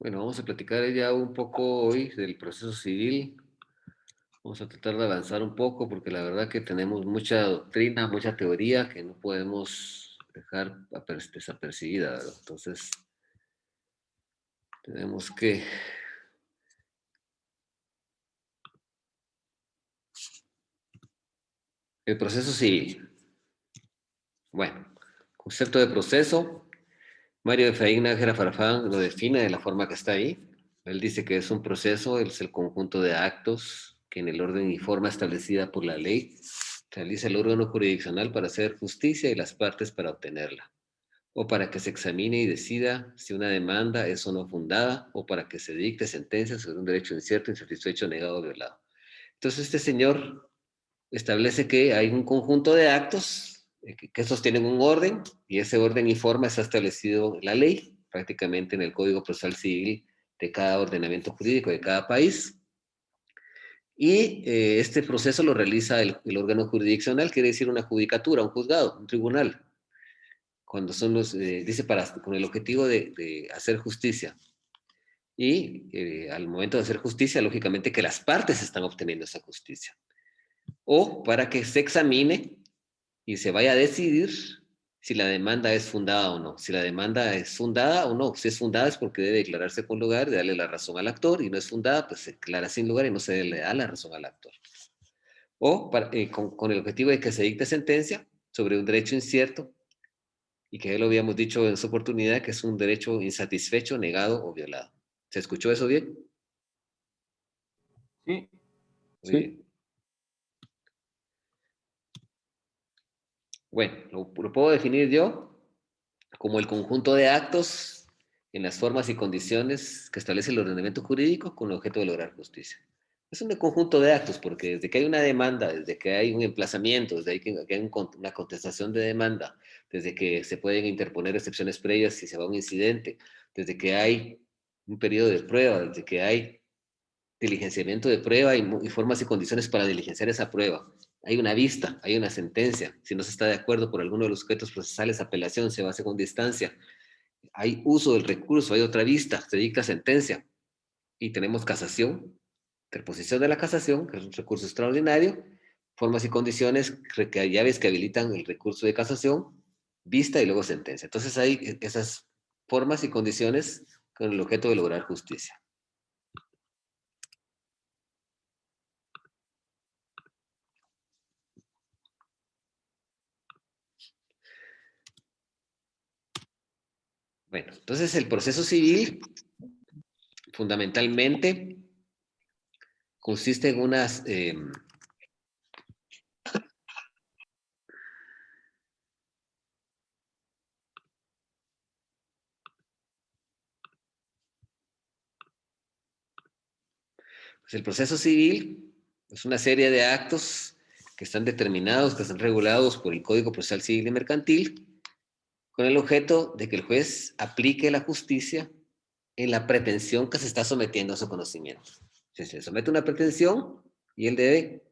Bueno, vamos a platicar ya un poco hoy del proceso civil. Vamos a tratar de avanzar un poco porque la verdad que tenemos mucha doctrina, mucha teoría que no podemos dejar desapercibida, ¿verdad? Entonces, tenemos que... El proceso civil. Bueno, concepto de proceso. Mario Efraín Nájera Farfán lo define de la forma que está ahí. Él dice que es un proceso, es el conjunto de actos que en el orden y forma establecida por la ley realiza el órgano jurisdiccional para hacer justicia y las partes para obtenerla, o para que se examine y decida si una demanda es o no fundada, o para que se dicte sentencia sobre un derecho incierto, insatisfecho, negado o violado. Entonces este señor establece que hay un conjunto de actos que sostienen un orden, y ese orden y forma está establecido en la ley, prácticamente en el Código Procesal Civil de cada ordenamiento jurídico de cada país, y este proceso lo realiza el órgano jurisdiccional, quiere decir una judicatura, un juzgado, un tribunal, cuando son los, dice, con el objetivo de hacer justicia. Y al momento de hacer justicia, lógicamente que las partes están obteniendo esa justicia. O para que se examine y se vaya a decidir si la demanda es fundada o no. Si la demanda es fundada o no. Si es fundada es porque debe declararse con lugar, de darle la razón al actor, y no es fundada, pues se declara sin lugar y no se le da la razón al actor. O con el objetivo de que se dicte sentencia sobre un derecho incierto, y que ya lo habíamos dicho en su oportunidad, que es un derecho insatisfecho, negado o violado. ¿Se escuchó eso bien? Sí, Muy sí. bien. Bueno, lo puedo definir yo como el conjunto de actos en las formas y condiciones que establece el ordenamiento jurídico con el objeto de lograr justicia. Es un conjunto de actos porque desde que hay una demanda, desde que hay un emplazamiento, desde que hay una contestación de demanda, desde que se pueden interponer excepciones previas si se va a un incidente, desde que hay un periodo de prueba, desde que hay diligenciamiento de prueba y formas y condiciones para diligenciar esa prueba. Hay una vista, hay una sentencia. Si no se está de acuerdo por alguno de los sujetos procesales, apelación, se va a segunda instancia. Hay uso del recurso, hay otra vista, se dicta sentencia. Y tenemos casación, interposición de la casación, que es un recurso extraordinario, formas y condiciones, llaves que habilitan el recurso de casación, vista y luego sentencia. Entonces hay esas formas y condiciones con el objeto de lograr justicia. Bueno, entonces el proceso civil fundamentalmente consiste en unas... pues el proceso civil es una serie de actos que están determinados, que están regulados por el Código Procesal Civil y Mercantil, con el objeto de que el juez aplique la justicia en la pretensión que se está sometiendo a su conocimiento. Si se somete a una pretensión y él debe...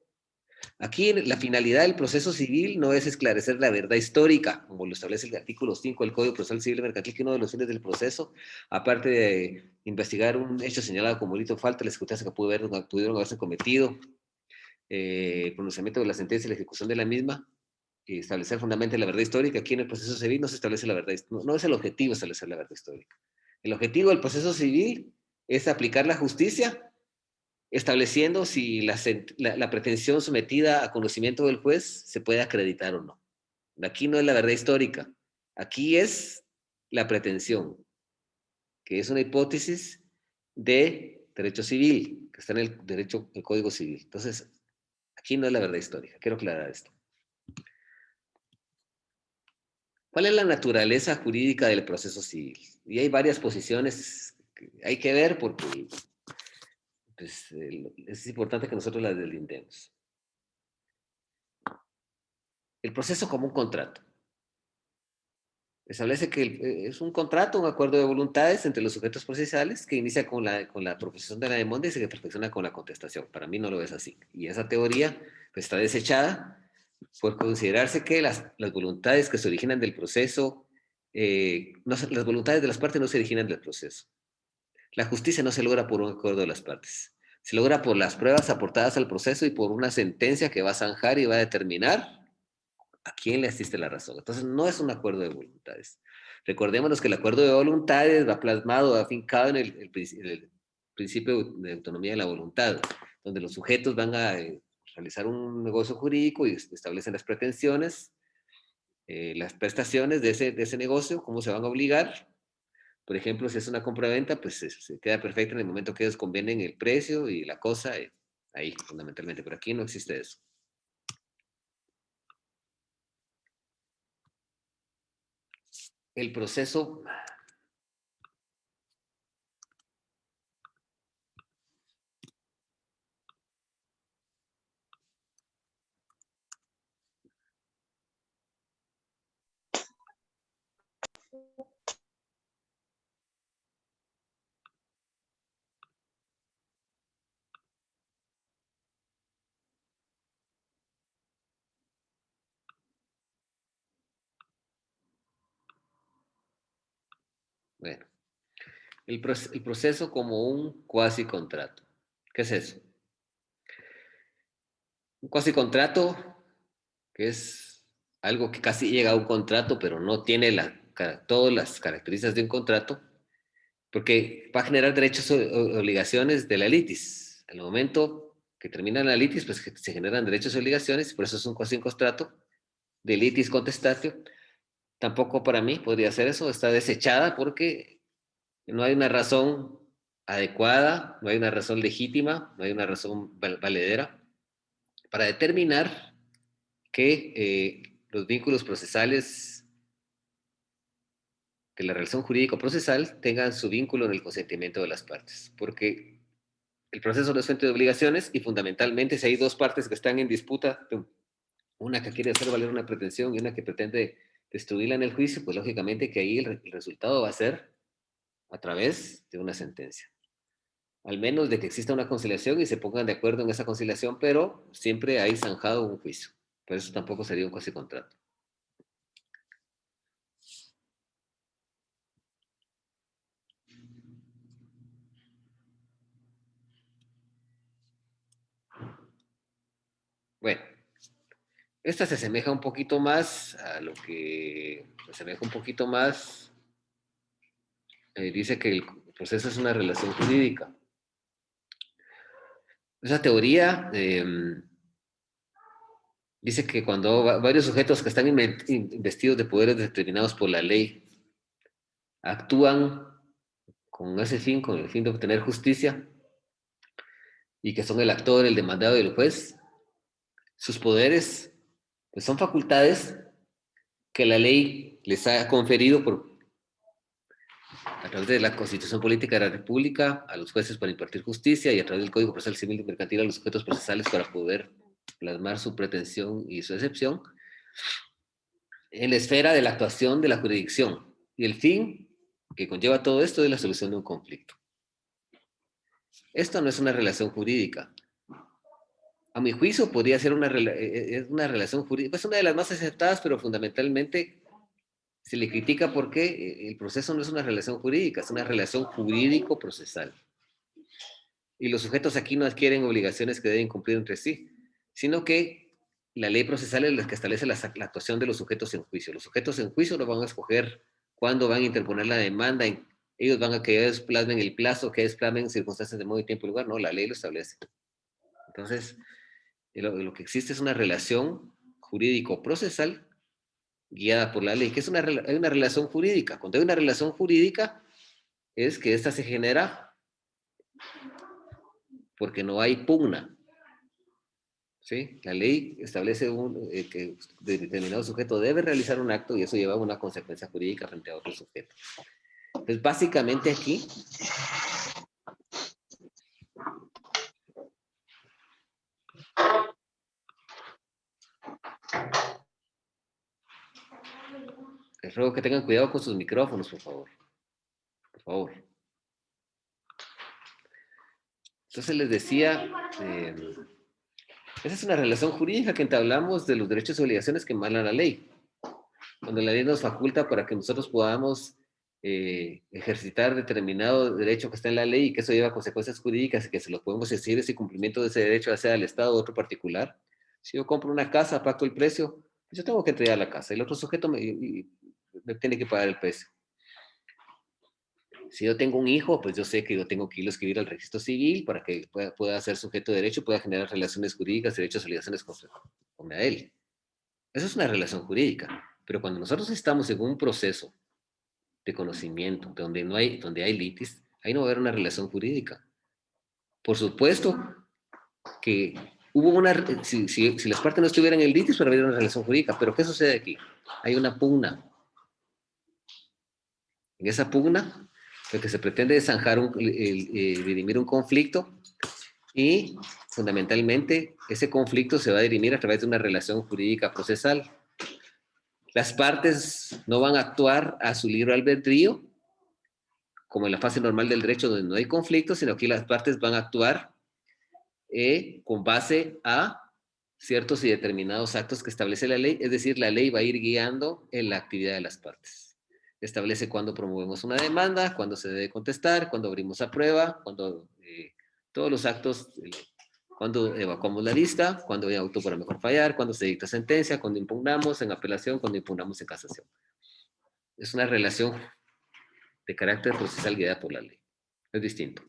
Aquí la finalidad del proceso civil no es esclarecer la verdad histórica, como lo establece el artículo 5 del Código Procesal Civil y Mercantil, que uno de los fines del proceso, aparte de investigar un hecho señalado como delito o falta, las circunstancias que pudieron haberse cometido, pronunciamiento de la sentencia y la ejecución de la misma, y establecer fundamentalmente la verdad histórica. Aquí en el proceso civil no se establece la verdad, no es el objetivo establecer la verdad histórica. El objetivo del proceso civil es aplicar la justicia estableciendo si la pretensión sometida a conocimiento del juez se puede acreditar o no. Aquí no es la verdad histórica, aquí es la pretensión, que es una hipótesis de derecho civil, que está en el derecho, el Código Civil. Entonces, aquí no es la verdad histórica, quiero aclarar esto. ¿Cuál es la naturaleza jurídica del proceso civil? Y hay varias posiciones que hay que ver porque pues, es importante que nosotros las deslindemos. El proceso como un contrato. Establece que es un contrato, un acuerdo de voluntades entre los sujetos procesales que inicia con la proposición de la demanda y se perfecciona con la contestación. Para mí no lo es así. Y esa teoría pues, está desechada por considerarse que las voluntades que se originan del proceso, las voluntades de las partes no se originan del proceso. La justicia no se logra por un acuerdo de las partes. Se logra por las pruebas aportadas al proceso y por una sentencia que va a zanjar y va a determinar a quién le asiste la razón. Entonces, no es un acuerdo de voluntades. Recordémonos que el acuerdo de voluntades va plasmado, va afincado en el principio de autonomía de la voluntad, donde los sujetos van a realizar un negocio jurídico y establecen las pretensiones, las prestaciones de ese negocio, cómo se van a obligar. Por ejemplo, si es una compra-venta, pues se queda perfecto en el momento que ellos convienen el precio y la cosa, ahí fundamentalmente. Pero aquí no existe eso. El proceso, bueno, el proceso como un cuasi contrato. ¿Qué es eso? Un cuasi contrato, que es algo que casi llega a un contrato, pero no tiene todas las características de un contrato, porque va a generar derechos o obligaciones de la litis. Al momento que termina la litis, pues se generan derechos y obligaciones, por eso es un cuasi contrato de litis contestatio. Tampoco para mí podría ser eso, está desechada porque no hay una razón adecuada, no hay una razón legítima, no hay una razón valedera para determinar que los vínculos procesales, que la relación jurídico-procesal tengan su vínculo en el consentimiento de las partes. Porque el proceso no es fuente de obligaciones y fundamentalmente si hay dos partes que están en disputa, una que quiere hacer valer una pretensión y una que pretende destruirla en el juicio, pues lógicamente que ahí el resultado va a ser a través de una sentencia. Al menos de que exista una conciliación y se pongan de acuerdo en esa conciliación, pero siempre hay zanjado un juicio. Por eso tampoco sería un cuasi contrato. Bueno, esta se asemeja un poquito más a lo que se asemeja un poquito más, dice que el proceso es una relación jurídica. Esa teoría dice que cuando varios sujetos que están investidos de poderes determinados por la ley actúan con ese fin, con el fin de obtener justicia, y que son el actor, el demandado y el juez, sus poderes pues son facultades que la ley les ha conferido a través de la Constitución Política de la República a los jueces para impartir justicia y a través del Código Procesal Civil y Mercantil a los sujetos procesales para poder plasmar su pretensión y su excepción en la esfera de la actuación de la jurisdicción. Y el fin que conlleva todo esto es la solución de un conflicto. Esto no es una relación jurídica. A mi juicio podría ser una relación jurídica, es una de las más aceptadas, pero fundamentalmente se le critica porque el proceso no es una relación jurídica, es una relación jurídico-procesal. Y los sujetos aquí no adquieren obligaciones que deben cumplir entre sí, sino que la ley procesal es la que establece la actuación de los sujetos en juicio. Los sujetos en juicio no van a escoger cuándo van a interponer la demanda, ellos van a que ellos plasmen el plazo, que ellos plasmen circunstancias de modo y tiempo y lugar, no, la ley lo establece. Entonces, lo que existe es una relación jurídico-procesal guiada por la ley, que es hay una relación jurídica. Cuando hay una relación jurídica, es que esta se genera porque no hay pugna. ¿Sí? La ley establece que determinado sujeto debe realizar un acto y eso lleva a una consecuencia jurídica frente a otro sujeto. Entonces, básicamente aquí, les ruego que tengan cuidado con sus micrófonos, por favor. Por favor. Entonces les decía, esa es una relación jurídica que entablamos de los derechos y obligaciones que emana la ley. Donde la ley nos faculta para que nosotros podamos ejercitar determinado derecho que está en la ley y que eso lleva consecuencias jurídicas y que se lo podemos exigir ese cumplimiento de ese derecho, ya sea al Estado o otro particular. Si yo compro una casa, pacto el precio, yo tengo que entregar la casa y el otro sujeto me tiene que pagar el precio. Si yo tengo un hijo, pues yo sé que yo tengo que irlo a escribir al registro civil para que pueda ser sujeto de derecho, pueda generar relaciones jurídicas, derechos y obligaciones con él. Eso es una relación jurídica. Pero cuando nosotros estamos en un proceso de conocimiento donde hay litis, ahí no va a haber una relación jurídica. Por supuesto que hubo si las partes no estuvieran en el litis, pero habría una relación jurídica. Pero ¿qué sucede aquí? Hay una pugna. En esa pugna, lo que se pretende es zanjar dirimir un conflicto y fundamentalmente ese conflicto se va a dirimir a través de una relación jurídica procesal. Las partes no van a actuar a su libre albedrío, como en la fase normal del derecho donde no hay conflicto, sino que las partes van a actuar con base a ciertos y determinados actos que establece la ley, es decir, la ley va a ir guiando en la actividad de las partes. Establece cuándo promovemos una demanda, cuándo se debe contestar, cuándo abrimos a prueba, cuándo todos los actos, cuándo evacuamos la lista, cuándo hay auto para mejor fallar, cuándo se dicta sentencia, cuándo impugnamos en apelación, cuándo impugnamos en casación. Es una relación de carácter procesal guiada por la ley. Es distinto.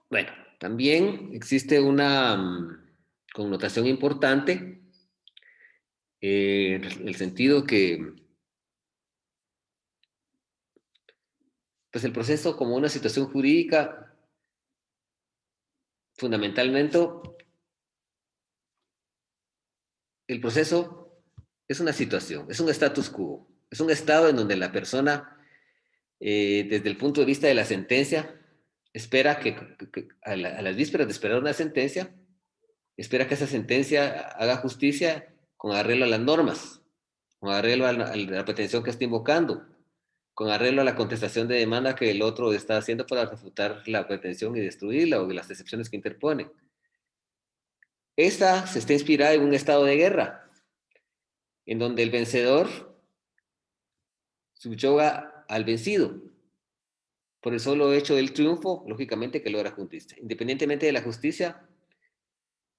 Bueno, también existe una connotación importante, en el sentido que pues el proceso como una situación jurídica, fundamentalmente, el proceso es una situación, es un status quo, es un estado en donde la persona, desde el punto de vista de la sentencia, espera que a las vísperas de esperar una sentencia, espera que esa sentencia haga justicia con arreglo a las normas, con arreglo a la pretensión que está invocando, con arreglo a la contestación de demanda que el otro está haciendo para refutar la pretensión y destruirla o de las excepciones que interpone. Esta se está inspirada en un estado de guerra, en donde el vencedor subyuga al vencido. Por el solo hecho del triunfo, lógicamente que logra justicia. Independientemente de la justicia,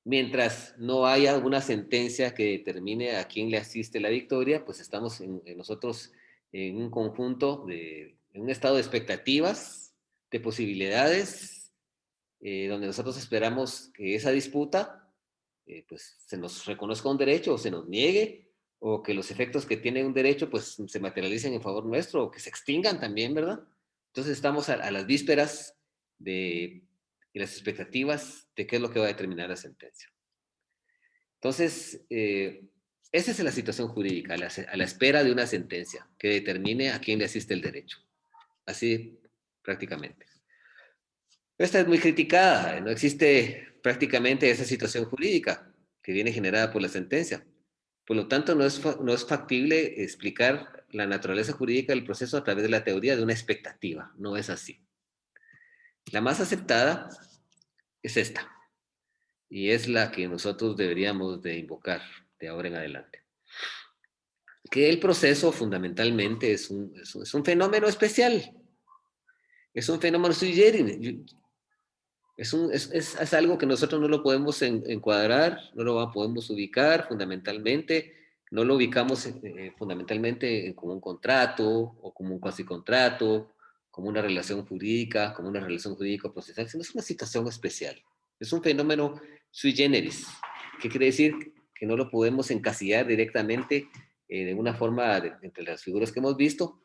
mientras no haya una sentencia que determine a quién le asiste la victoria, pues estamos nosotros en un conjunto, en un estado de expectativas, de posibilidades, donde nosotros esperamos que esa disputa pues se nos reconozca un derecho o se nos niegue, o que los efectos que tiene un derecho pues se materialicen en favor nuestro, o que se extingan también, ¿verdad? Entonces estamos a las vísperas de las expectativas de qué es lo que va a determinar la sentencia. Entonces, esa es la situación jurídica, a la espera de una sentencia que determine a quién le asiste el derecho. Así prácticamente. Esta es muy criticada, no existe prácticamente esa situación jurídica que viene generada por la sentencia. Por lo tanto, no es factible explicar la naturaleza jurídica del proceso a través de la teoría de una expectativa. No es así. La más aceptada es esta, y es la que nosotros deberíamos de invocar de ahora en adelante. Que el proceso fundamentalmente es un fenómeno especial, es un fenómeno sui generis, es algo que nosotros no lo podemos encuadrar, no lo podemos ubicar fundamentalmente, no lo ubicamos fundamentalmente como un contrato o como un cuasi contrato, como una relación jurídica, como una relación jurídico-procesal, sino es una situación especial. Es un fenómeno sui generis. ¿Qué quiere decir? Que no lo podemos encasillar directamente de una forma entre las figuras que hemos visto.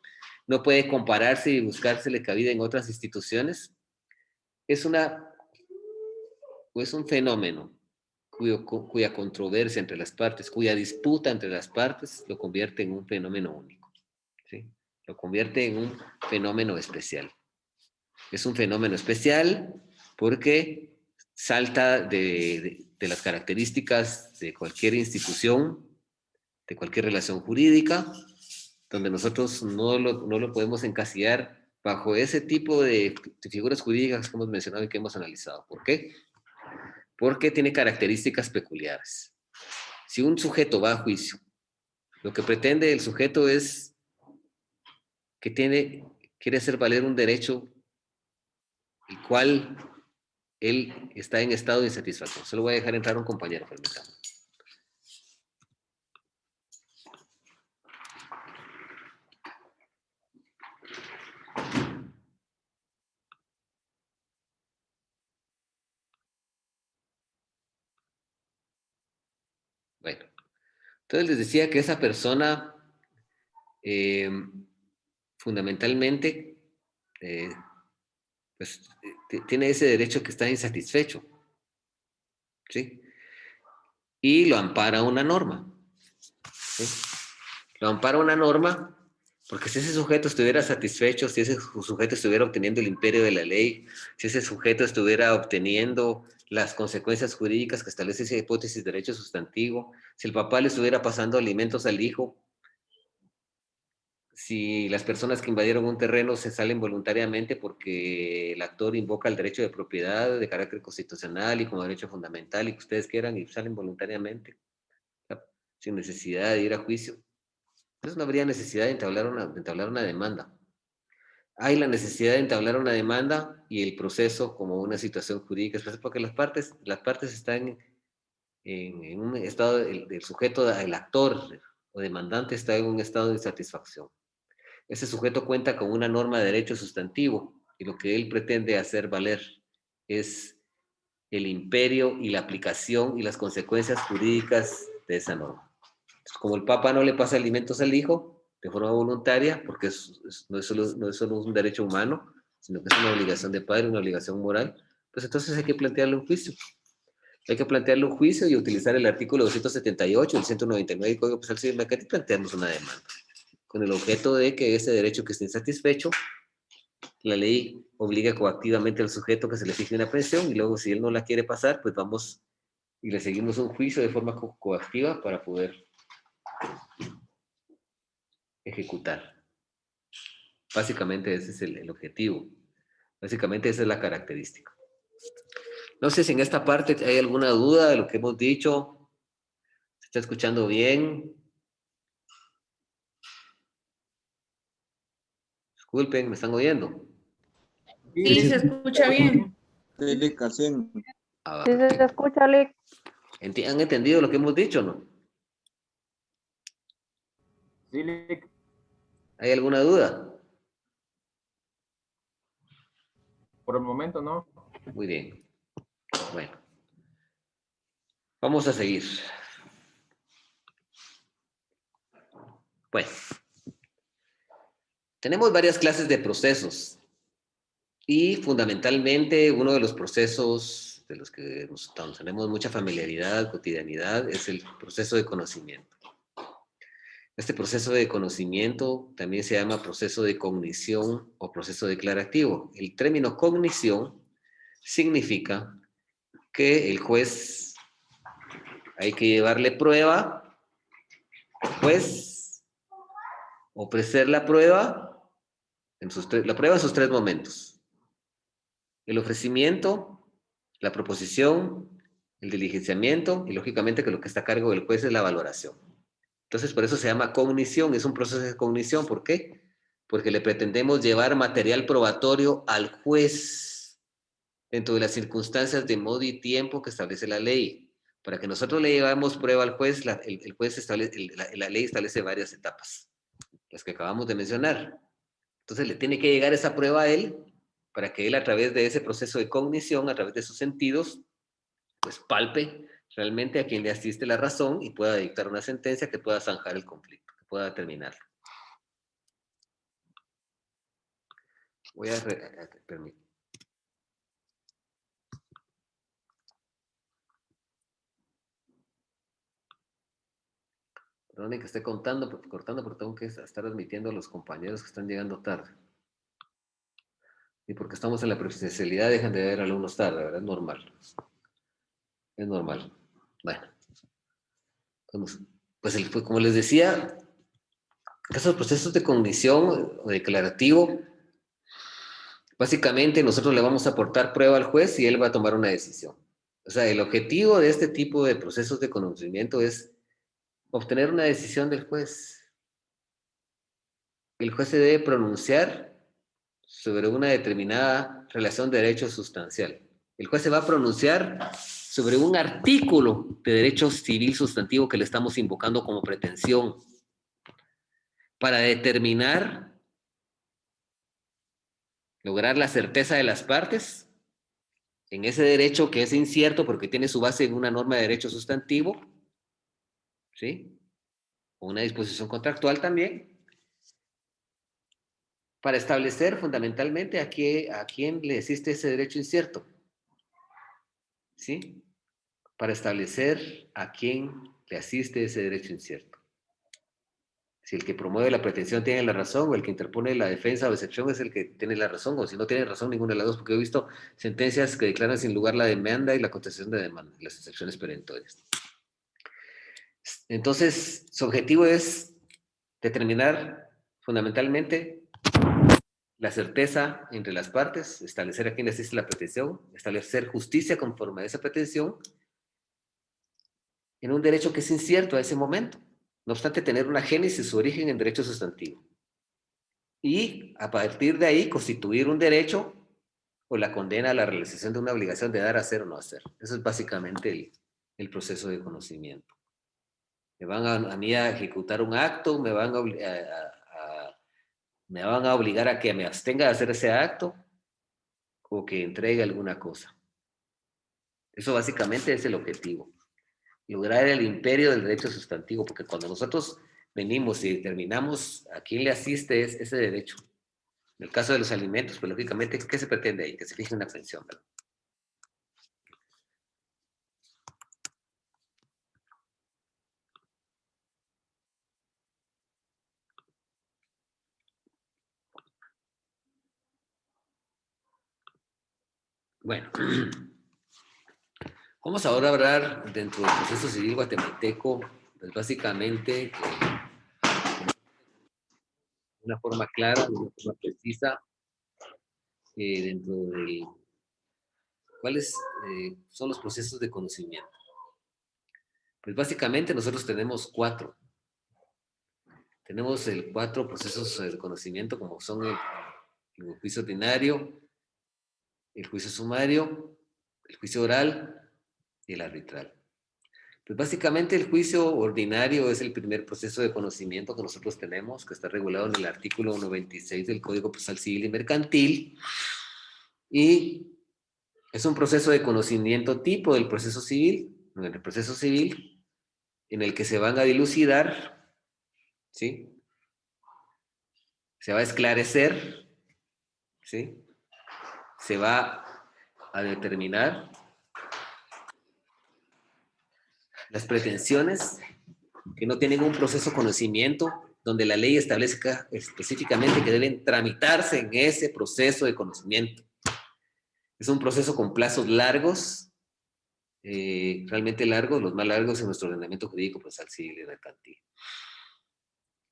No puede compararse y buscársele cabida en otras instituciones. Es es un fenómeno cuya controversia entre las partes, cuya disputa entre las partes lo convierte en un fenómeno único, ¿sí? Lo convierte en un fenómeno especial. Es un fenómeno especial porque salta de las características de cualquier institución, de cualquier relación jurídica, donde nosotros no lo podemos encasillar bajo ese tipo de figuras jurídicas que hemos mencionado y que hemos analizado. ¿Por qué? Porque tiene características peculiares. Si un sujeto va a juicio, lo que pretende el sujeto es que quiere hacer valer un derecho el cual él está en estado de insatisfacción. Solo voy a dejar entrar un compañero, permítame. Bueno, entonces les decía que esa persona eh, fundamentalmente eh, pues, tiene ese derecho que está insatisfecho, ¿sí? Y lo ampara una norma, ¿sí? Lo ampara una norma porque si ese sujeto estuviera satisfecho, si ese sujeto estuviera obteniendo el imperio de la ley, si ese sujeto estuviera obteniendo las consecuencias jurídicas que establece esa hipótesis de derecho sustantivo, si el papá le estuviera pasando alimentos al hijo, si las personas que invadieron un terreno se salen voluntariamente porque el actor invoca el derecho de propiedad de carácter constitucional y como derecho fundamental y que ustedes quieran y salen voluntariamente, ¿no? Sin necesidad de ir a juicio, entonces no habría necesidad de entablar una demanda. Hay la necesidad de entablar una demanda y el proceso como una situación jurídica, porque las partes están en un estado, el sujeto, el actor o demandante está en un estado de insatisfacción. Ese sujeto cuenta con una norma de derecho sustantivo y lo que él pretende hacer valer es el imperio y la aplicación y las consecuencias jurídicas de esa norma. Entonces, como el Papa no le pasa alimentos al hijo de forma voluntaria, porque no es solo un derecho humano, sino que es una obligación de padre, una obligación moral, pues entonces hay que plantearle un juicio. Hay que plantearle un juicio y utilizar el artículo 278, el 199 del Código Penal Civil Mercantil y plantearnos una demanda, con el objeto de que ese derecho que esté insatisfecho, la ley obliga coactivamente al sujeto que se le fije una pensión y luego si él no la quiere pasar, pues vamos y le seguimos un juicio de forma coactiva para poder ejecutar. Básicamente ese es el objetivo. Básicamente esa es la característica. No sé si en esta parte hay alguna duda de lo que hemos dicho. ¿Se está escuchando bien? Disculpen, ¿me están oyendo? Sí, Sí, se escucha bien. Ah, sí se perfecto. escucha, Lick. ¿Han entendido lo que hemos dicho, no? Sí, Lick. ¿Hay alguna duda? Por el momento no. Muy bien. Bueno, vamos a seguir. Pues, tenemos varias clases de procesos y fundamentalmente uno de los procesos de los que tenemos mucha familiaridad, cotidianidad, es el proceso de conocimiento. Este proceso de conocimiento también se llama proceso de cognición o proceso declarativo. El término cognición significa que el juez hay que llevarle prueba, pues, ofrecer la prueba la prueba en sus tres momentos. El ofrecimiento, la proposición, el diligenciamiento y lógicamente que lo que está a cargo del juez es la valoración. Entonces, por eso se llama cognición, es un proceso de cognición. ¿Por qué? Porque le pretendemos llevar material probatorio al juez dentro de las circunstancias de modo y tiempo que establece la ley. Para que nosotros le llevamos prueba al juez, el juez la ley establece varias etapas, las que acabamos de mencionar. Entonces, le tiene que llegar esa prueba a él para que él, a través de ese proceso de cognición, a través de sus sentidos, pues palpe realmente a quien le asiste la razón y pueda dictar una sentencia que pueda zanjar el conflicto, que pueda terminarlo. Voy a... permitir. Perdonen que esté cortando, porque tengo que estar admitiendo a los compañeros que están llegando tarde. Y porque estamos en la presencialidad, dejan de ver alumnos tarde, ¿verdad? Es normal. Es normal. Bueno. Pues como les decía, esos procesos de cognición o declarativo, básicamente nosotros le vamos a aportar prueba al juez y él va a tomar una decisión. O sea, el objetivo de este tipo de procesos de conocimiento es obtener una decisión del juez. el juez se debe pronunciar sobre una determinada relación de derecho sustancial. El juez se va a pronunciar sobre un artículo de derecho civil sustantivo que le estamos invocando como pretensión para determinar, lograr la certeza de las partes en ese derecho que es incierto porque tiene su base en una norma de derecho sustantivo, ¿sí? O una disposición contractual también, para establecer fundamentalmente a quién le existe ese derecho incierto, ¿sí? Para establecer a quién le asiste ese derecho incierto. Si el que promueve la pretensión tiene la razón, o el que interpone la defensa o excepción es el que tiene la razón, o si no tiene razón ninguna de las dos, porque he visto sentencias que declaran sin lugar la demanda y la contestación de demanda, las excepciones perentorias. Entonces, su objetivo es determinar fundamentalmente la certeza entre las partes, establecer a quién le asiste la pretensión, establecer justicia conforme a esa pretensión en un derecho que es incierto a ese momento, no obstante tener una génesis, su origen en derecho sustantivo. Y a partir de ahí constituir un derecho o la condena a la realización de una obligación de dar, hacer o no hacer. Eso es básicamente el proceso de conocimiento. Me van a mí a ejecutar un acto, me van me van a obligar a que me abstenga de hacer ese acto o que entregue alguna cosa. Eso básicamente es el objetivo. Lograr el imperio del derecho sustantivo, porque cuando nosotros venimos y determinamos a quién le asiste ese derecho, en el caso de los alimentos, pues lógicamente, ¿qué se pretende ahí? Que se fije una pensión, ¿verdad? Bueno, vamos ahora a hablar dentro del proceso civil guatemalteco, pues básicamente de una forma clara, de una forma precisa, dentro de cuáles son los procesos de conocimiento. Pues básicamente nosotros tenemos cuatro. Tenemos cuatro procesos de conocimiento, como son el juicio ordinario, el juicio sumario, el juicio oral y el arbitral. Pues básicamente el juicio ordinario es el primer proceso de conocimiento que nosotros tenemos, que está regulado en el artículo 96 del Código Procesal Civil y Mercantil, y es un proceso de conocimiento tipo del proceso civil, en el proceso civil, en el que se van a dilucidar, ¿sí? Se va a esclarecer, ¿sí? Se va a determinar las pretensiones que no tienen un proceso de conocimiento donde la ley establezca específicamente que deben tramitarse en ese proceso de conocimiento. Es un proceso con plazos largos, realmente largos, los más largos en nuestro ordenamiento jurídico procesal civil y mercantil.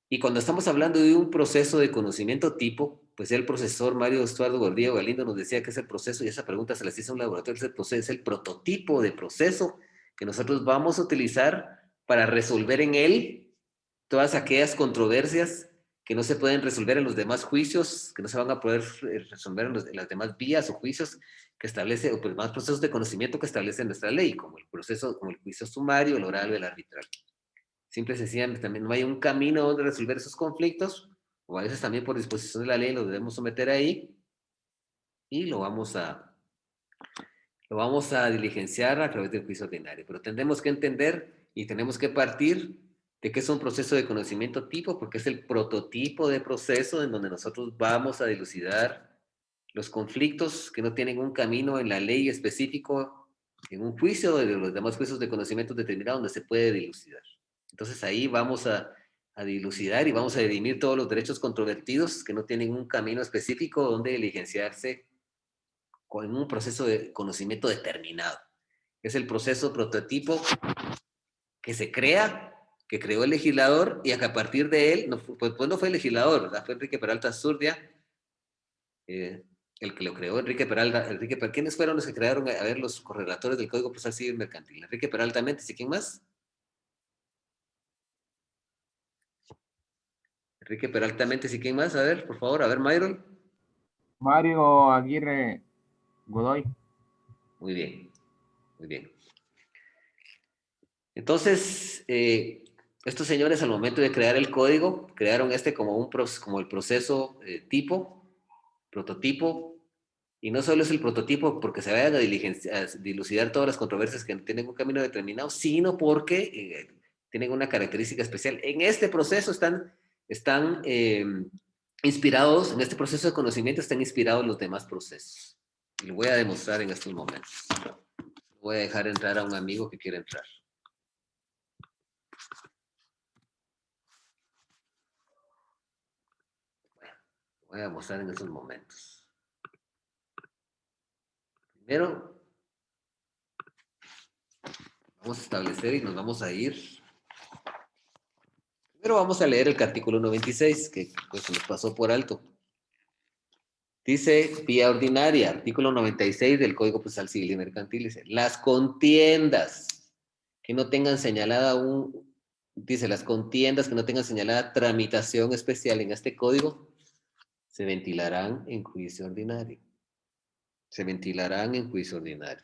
Y cuando estamos hablando de un proceso de conocimiento tipo, pues el profesor Mario Estuardo Gordillo Galindo nos decía que es el proceso, y esa pregunta se la hizo a un laboratorio, es el prototipo de proceso que nosotros vamos a utilizar para resolver en él todas aquellas controversias que no se pueden resolver en los demás juicios, que no se van a poder resolver en las demás vías o juicios que establece, o pues más procesos de conocimiento que establece nuestra ley, como el proceso, como el juicio sumario, el oral o el arbitral. Simple y sencillamente también no hay un camino donde resolver esos conflictos, o a veces también por disposición de la ley lo debemos someter ahí, y lo vamos a diligenciar a través del juicio ordinario. Pero tendremos que entender y tenemos que partir de que es un proceso de conocimiento tipo, porque es el prototipo de proceso en donde nosotros vamos a dilucidar los conflictos que no tienen un camino en la ley específico, en un juicio de los demás juicios de conocimiento determinado donde se puede dilucidar. Entonces ahí vamos a dilucidar y vamos a dirimir todos los derechos controvertidos que no tienen un camino específico donde diligenciarse con un proceso de conocimiento determinado. Es el proceso prototipo que se crea, que creó el legislador y a partir de él, pues no fue el legislador, ¿verdad? Fue Enrique Peralta Zurdia, el que lo creó, Enrique Peralta. ¿Quiénes fueron los que crearon, a ver, los correlatores del Código Procesal Civil Mercantil? Enrique Peralta Méndez, ¿y quién más? Enrique Peralta Méndez, ¿y quién más? A ver, por favor, a ver, Myron. Mario Aguirre Godoy. Muy bien, muy bien. Entonces, estos señores al momento de crear el código, crearon este como, como el proceso tipo, prototipo, y no solo es el prototipo porque se vayan a dilucidar todas las controversias que tienen un camino determinado, sino porque tienen una característica especial. En este proceso están inspirados, en este proceso de conocimiento están inspirados los demás procesos. Y lo voy a demostrar en estos momentos. Voy a dejar entrar a un amigo que quiere entrar. Voy a mostrar en estos momentos. Primero, vamos a establecer y nos vamos a ir. Primero vamos a leer el artículo 96, que pues, se nos pasó por alto. Dice, vía ordinaria, artículo 96 del Código Procesal Civil y Mercantil, dice, las contiendas que no tengan señalada las contiendas que no tengan señalada tramitación especial en este código, se ventilarán en juicio ordinario. Se ventilarán en juicio ordinario.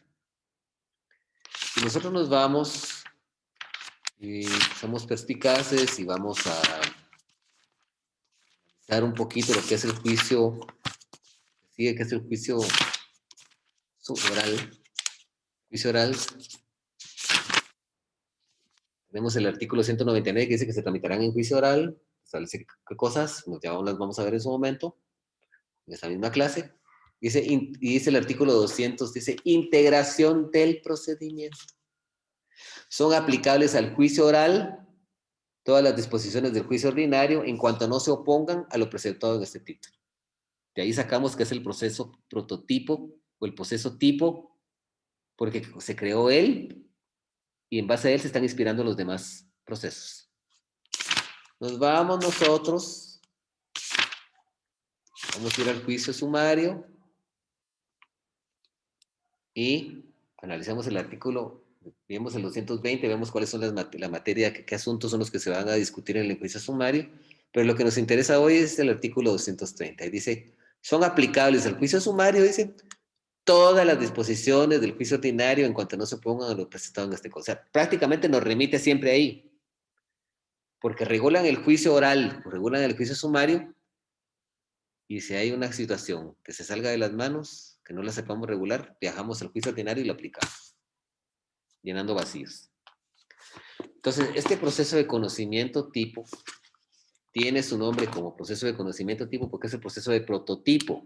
Si nosotros nos vamos y somos perspicaces y vamos a dar un poquito lo que es el juicio, sigue que es el juicio oral. Juicio oral. Tenemos el artículo 199 que dice que se tramitarán en juicio oral. Establece qué cosas, ya las vamos a ver en su momento, en esta misma clase. Dice, y dice el artículo 200, dice integración del procedimiento. Son aplicables al juicio oral todas las disposiciones del juicio ordinario en cuanto no se opongan a lo preceptado en este título. De ahí sacamos que es el proceso prototipo o el proceso tipo, porque se creó él y en base a él se están inspirando los demás procesos. Nos vamos nosotros, vamos a ir al juicio sumario y analizamos el artículo, vemos el 220, vemos cuáles son la materia, qué asuntos son los que se van a discutir en el juicio sumario, pero lo que nos interesa hoy es el artículo 230, y dice, son aplicables al juicio sumario, dice, todas las disposiciones del juicio ordinario en cuanto no se pongan a lo presentado en este código. O sea, prácticamente nos remite siempre ahí, porque regulan el juicio oral, regulan el juicio sumario, y si hay una situación que se salga de las manos, que no la sepamos regular, viajamos al juicio ordinario y lo aplicamos, llenando vacíos. Entonces, este proceso de conocimiento tipo tiene su nombre como proceso de conocimiento tipo porque es el proceso de prototipo,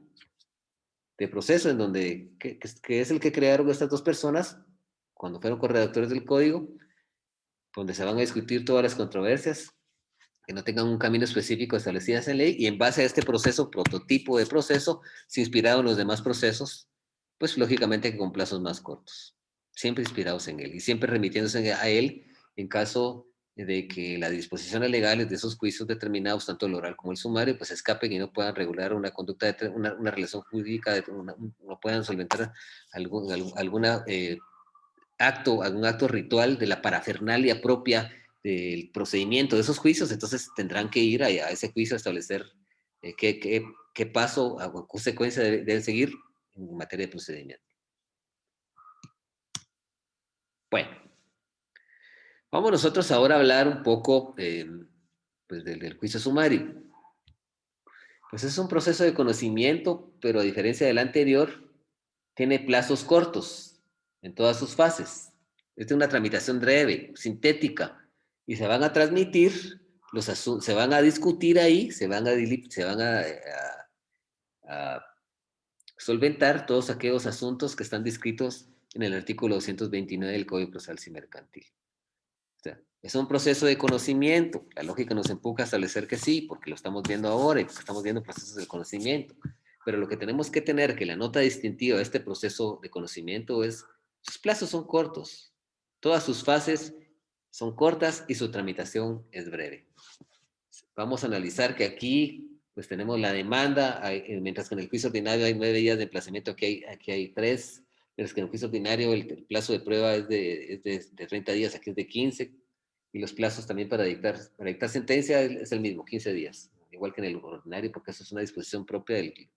de proceso en donde, que es el que crearon estas dos personas cuando fueron corredactores del código, donde se van a discutir todas las controversias, que no tengan un camino específico establecidas en ley, y en base a este proceso, prototipo de proceso, se inspiraron en los demás procesos, pues lógicamente con plazos más cortos, siempre inspirados en él, y siempre remitiéndose a él en caso de que las disposiciones legales de esos juicios determinados, tanto el oral como el sumario, pues escapen y no puedan regular una conducta, una relación jurídica, no puedan solventar alguna algún acto ritual de la parafernalia propia del procedimiento de esos juicios, entonces tendrán que ir a ese juicio a establecer qué paso o consecuencia deben seguir en materia de procedimiento. Bueno, vamos nosotros ahora a hablar un poco pues del juicio sumario. Pues es un proceso de conocimiento, pero a diferencia del anterior, tiene plazos cortos en todas sus fases. Es de una tramitación breve, sintética, y se van a transmitir, se van a discutir ahí, se van a solventar todos aquellos asuntos que están descritos en el artículo 229 del Código Procesal Civil Mercantil. O sea, es un proceso de conocimiento. La lógica nos empuja a establecer que sí, porque lo estamos viendo ahora y porque estamos viendo procesos de conocimiento. Pero lo que tenemos que tener, que la nota distintiva de este proceso de conocimiento es, sus plazos son cortos, todas sus fases son cortas y su tramitación es breve. Vamos a analizar que aquí pues tenemos la demanda, mientras que en el juicio ordinario hay 9 días de emplazamiento, aquí hay 3, mientras que en el juicio ordinario el plazo de prueba es de 30 días, aquí es de 15, y los plazos también para dictar sentencia es el mismo, 15 días, igual que en el ordinario, porque eso es una disposición propia de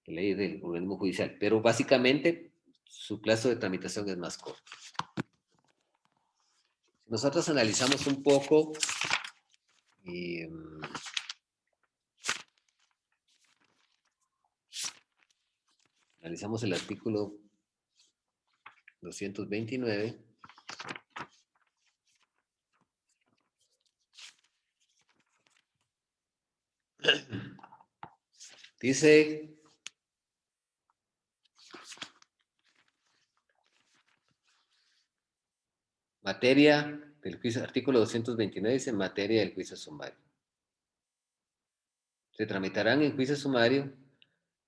ley del organismo judicial. Pero básicamente su plazo de tramitación es más corto. Nosotros analizamos un poco analizamos el artículo 229. Dice, materia del juicio, artículo 229 dice materia del juicio sumario. Se tramitarán en juicio sumario,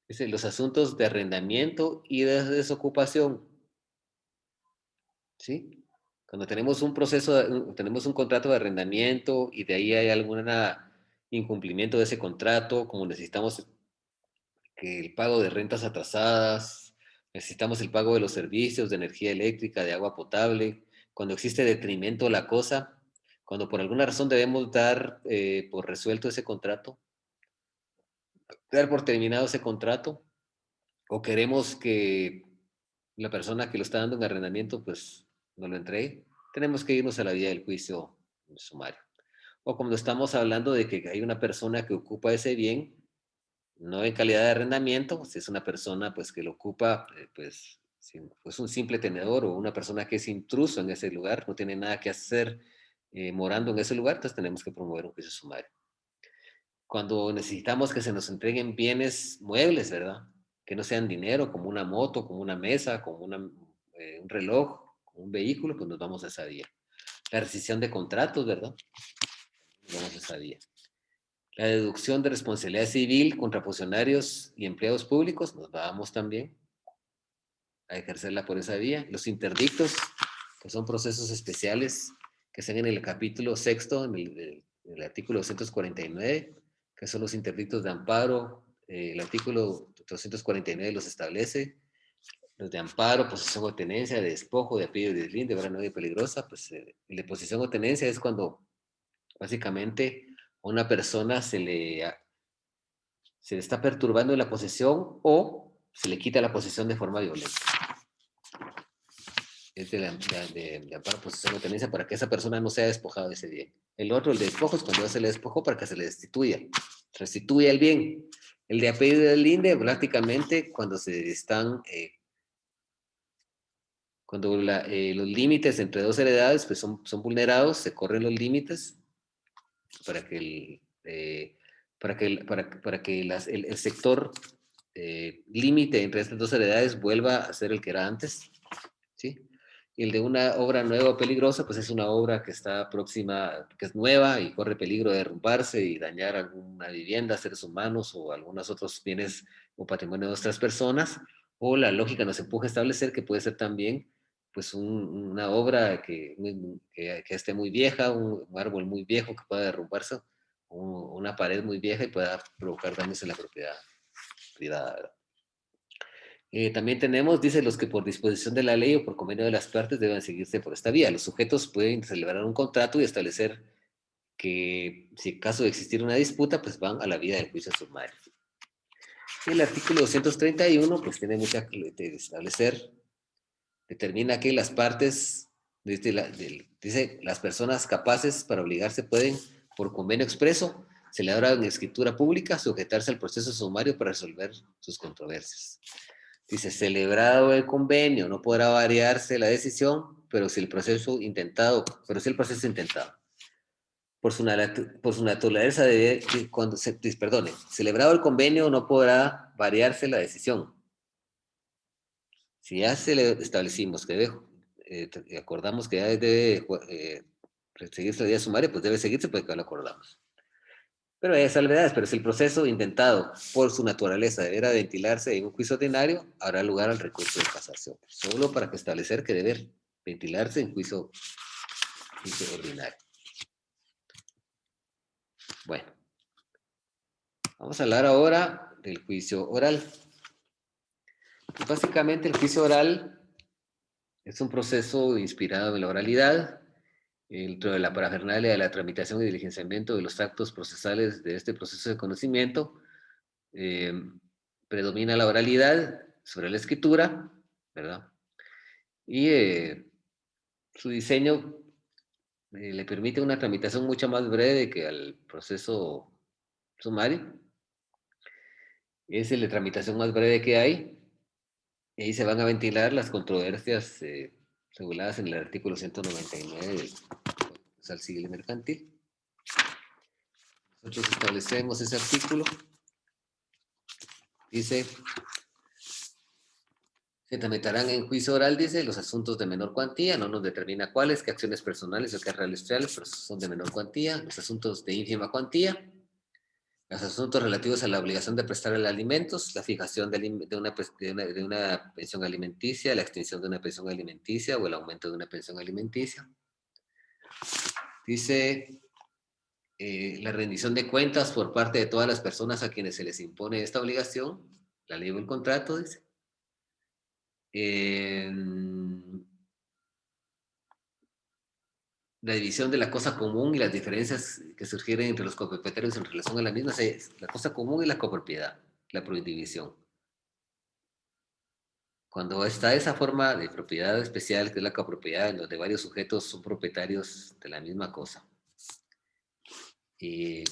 dice, los asuntos de arrendamiento y de desocupación. ¿Sí? Cuando tenemos un proceso, tenemos un contrato de arrendamiento y de ahí hay algún incumplimiento de ese contrato, como necesitamos que el pago de rentas atrasadas, necesitamos el pago de los servicios de energía eléctrica, de agua potable, cuando existe detrimento de la cosa, cuando por alguna razón debemos dar por resuelto ese contrato, dar por terminado ese contrato, o queremos que la persona que lo está dando en arrendamiento pues no lo entregue, tenemos que irnos a la vía del juicio sumario. O cuando estamos hablando de que hay una persona que ocupa ese bien, no en calidad de arrendamiento, si es una persona pues que lo ocupa, pues, pues un simple tenedor o una persona que es intruso en ese lugar, no tiene nada que hacer morando en ese lugar, entonces tenemos que promover un juicio sumario. Cuando necesitamos que se nos entreguen bienes muebles, ¿verdad? Que no sean dinero, como una moto, como una mesa, como un reloj, como un vehículo, pues nos vamos a esa vía. La rescisión de contratos, ¿verdad? Nos vamos a esa vía. La deducción de responsabilidad civil contra funcionarios y empleados públicos, nos vamos también a ejercerla por esa vía. Los interdictos, que son procesos especiales que están en el capítulo sexto, en el artículo 249, que son los interdictos de amparo. El artículo 249 los establece. Los de amparo, posesión o tenencia, de despojo, de apellido de deslinde, de obra nueva y peligrosa. Pues el de posesión o tenencia es cuando básicamente a una persona se le está perturbando la posesión o se le quita la posesión de forma violenta. Es de amparo, posesión o tenencia para que esa persona no sea despojada de ese bien. El otro, el de despojo, es cuando ya se le despojó para que se le restituya el bien. El de apellido del linde, prácticamente cuando se están, cuando los límites entre dos heredades pues son vulnerados, se corren los límites para que el sector límite entre estas dos heredades vuelva a ser el que era antes, ¿sí? Y el de una obra nueva o peligrosa, pues es una obra que está próxima, que es nueva y corre peligro de derrumbarse y dañar alguna vivienda, seres humanos o algunos otros bienes o patrimonio de otras personas, o la lógica nos empuja a establecer que puede ser también pues una obra que esté muy vieja, un árbol muy viejo que pueda derrumbarse, una pared muy vieja y pueda provocar daños en la propiedad privada. También tenemos, dice, los que por disposición de la ley o por convenio de las partes deben seguirse por esta vía. Los sujetos pueden celebrar un contrato y establecer que, si en caso de existir una disputa, pues van a la vía del juicio sumario. El artículo 231, pues tiene mucha que establecer, determina que las partes, dice, las personas capaces para obligarse pueden, por convenio expreso, celebrar en escritura pública, sujetarse al proceso sumario para resolver sus controversias. Dice, celebrado el convenio, no podrá variarse la decisión, pero si el proceso intentado, por su naturaleza cuando perdone, celebrado el convenio no podrá variarse la decisión. Si ya establecimos que acordamos que ya debe seguirse la vía sumaria, pues debe seguirse porque lo acordamos. Pero hay salvedades, pero si el proceso intentado por su naturaleza deberá ventilarse en un juicio ordinario, habrá lugar al recurso de casación. Solo para establecer que debe ventilarse en juicio ordinario. Bueno, vamos a hablar ahora del juicio oral. Y básicamente el juicio oral es un proceso inspirado en la oralidad Dentro de la parafernalia de la tramitación y diligenciamiento de los actos procesales de este proceso de conocimiento, predomina la oralidad sobre la escritura, ¿verdad? Y su diseño le permite una tramitación mucho más breve que al proceso sumario. Es el de tramitación más breve que hay. Y ahí se van a ventilar las controversias reguladas en el artículo 199 del Procesal Civil y Mercantil. Nosotros establecemos ese artículo. Dice, se tramitarán en juicio oral, dice, los asuntos de menor cuantía, no nos determina cuáles, qué acciones personales o qué reales, pero son de menor cuantía, los asuntos de ínfima cuantía, los asuntos relativos a la obligación de prestar alimentos, la fijación de una pensión alimenticia, la extinción de una pensión alimenticia o el aumento de una pensión alimenticia. Dice, la rendición de cuentas por parte de todas las personas a quienes se les impone esta obligación, la ley o el contrato, dice. La división de la cosa común y las diferencias que surgieron entre los copropietarios en relación a la misma, la cosa común y la copropiedad, la prohibición. Cuando está esa forma de propiedad especial, que es la copropiedad, en donde varios sujetos son propietarios de la misma cosa. Y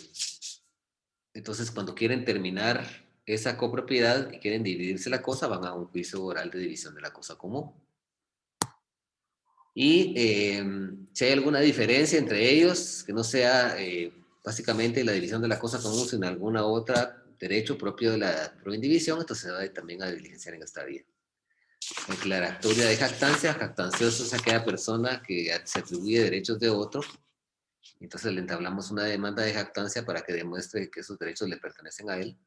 entonces, cuando quieren terminar esa copropiedad y quieren dividirse la cosa, van a un juicio oral de división de la cosa común. Y si hay alguna diferencia entre ellos, que no sea básicamente la división de la cosa común, sino alguna otra derecho propio de la proindivisión, entonces se va también a diligenciar en esta vía. Declaratoria de jactancia. Jactancioso es aquella persona que se atribuye derechos de otro. Entonces le entablamos una demanda de jactancia para que demuestre que esos derechos le pertenecen a él.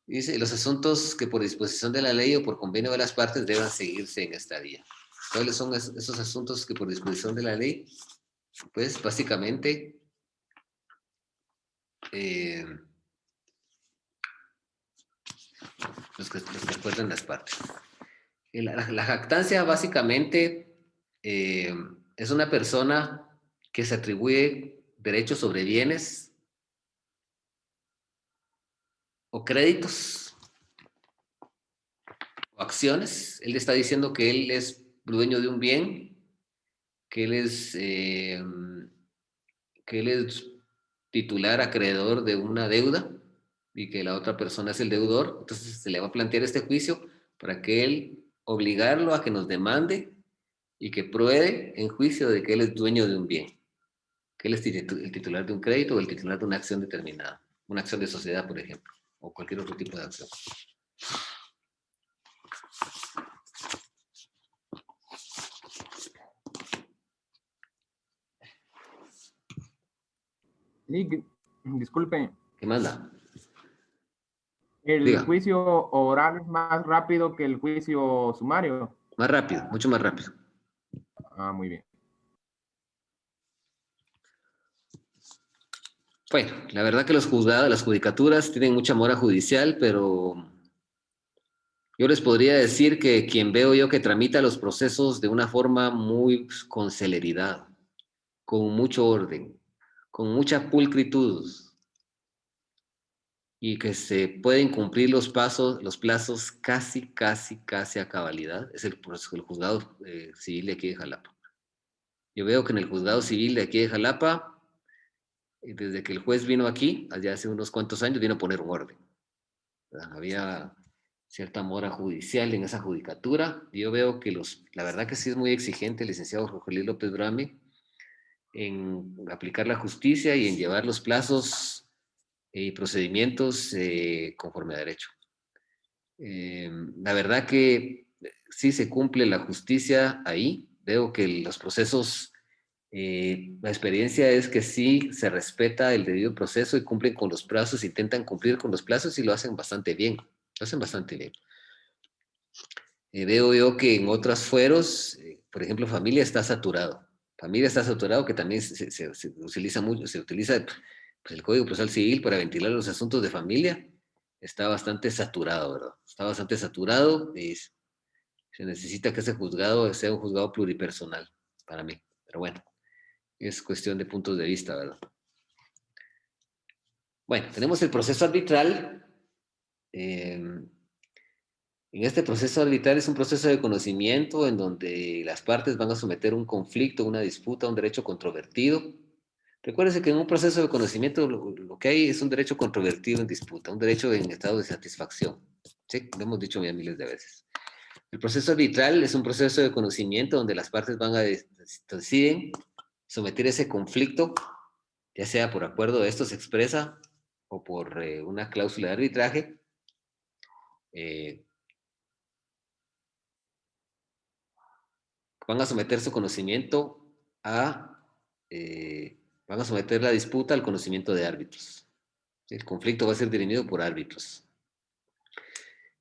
Dice, los asuntos que por disposición de la ley o por convenio de las partes deban seguirse en esta vía. ¿Cuáles son esos asuntos que por disposición de la ley? Pues básicamente los que acuerdan las partes. La jactancia básicamente es una persona que se atribuye derechos sobre bienes o créditos o acciones. Él está diciendo que él es dueño de un bien, que él es titular acreedor de una deuda y que la otra persona es el deudor. Entonces se le va a plantear este juicio para que él obligarlo a que nos demande y que pruebe en juicio de que él es dueño de un bien, que él es el titular de un crédito o el titular de una acción determinada, una acción de sociedad, por ejemplo, o cualquier otro tipo de acción. Disculpe, ¿Qué más da? ¿el Diga, juicio oral es más rápido que el juicio sumario? más rápido, mucho más rápido. Ah, muy bien. Bueno, la verdad que los juzgados, las judicaturas tienen mucha mora judicial, pero yo les podría decir que quien veo yo que tramita los procesos de una forma muy con celeridad, con mucho orden, con mucha pulcritud y que se pueden cumplir los plazos casi a cabalidad, es el juzgado civil de aquí de Jalapa. Yo veo que en el juzgado civil de aquí de Jalapa, desde que el juez vino aquí, allá hace unos cuantos años, vino a poner un orden. Había cierta mora judicial en esa judicatura. Yo veo que la verdad que sí es muy exigente el licenciado Jorge Luis López Brame en aplicar la justicia y en llevar los plazos y procedimientos conforme a derecho. La verdad que sí se cumple la justicia ahí. Veo que los procesos, la experiencia es que sí se respeta el debido proceso y cumplen con los plazos, intentan cumplir con los plazos y lo hacen bastante bien. Lo hacen bastante bien. Veo yo que en otros fueros, por ejemplo, familia está saturado. Familia está saturado, que también se utiliza mucho, se utiliza pues, el Código Procesal Civil para ventilar los asuntos de familia. Está bastante saturado, ¿verdad? Está bastante saturado y se necesita que ese juzgado sea un juzgado pluripersonal para mí. Pero bueno, es cuestión de puntos de vista, ¿verdad? Bueno, tenemos el proceso arbitral. En este proceso arbitral es un proceso de conocimiento en donde las partes van a someter un conflicto, una disputa, un derecho controvertido. Recuérdense que en un proceso de conocimiento lo que hay es un derecho controvertido en disputa, un derecho en estado de satisfacción. ¿Sí? Lo hemos dicho ya miles de veces. El proceso arbitral es un proceso de conocimiento donde las partes van a deciden someter ese conflicto, ya sea por acuerdo de esto se expresa o por una cláusula de arbitraje. Van a someter su conocimiento van a someter la disputa al conocimiento de árbitros. El conflicto va a ser dirimido por árbitros.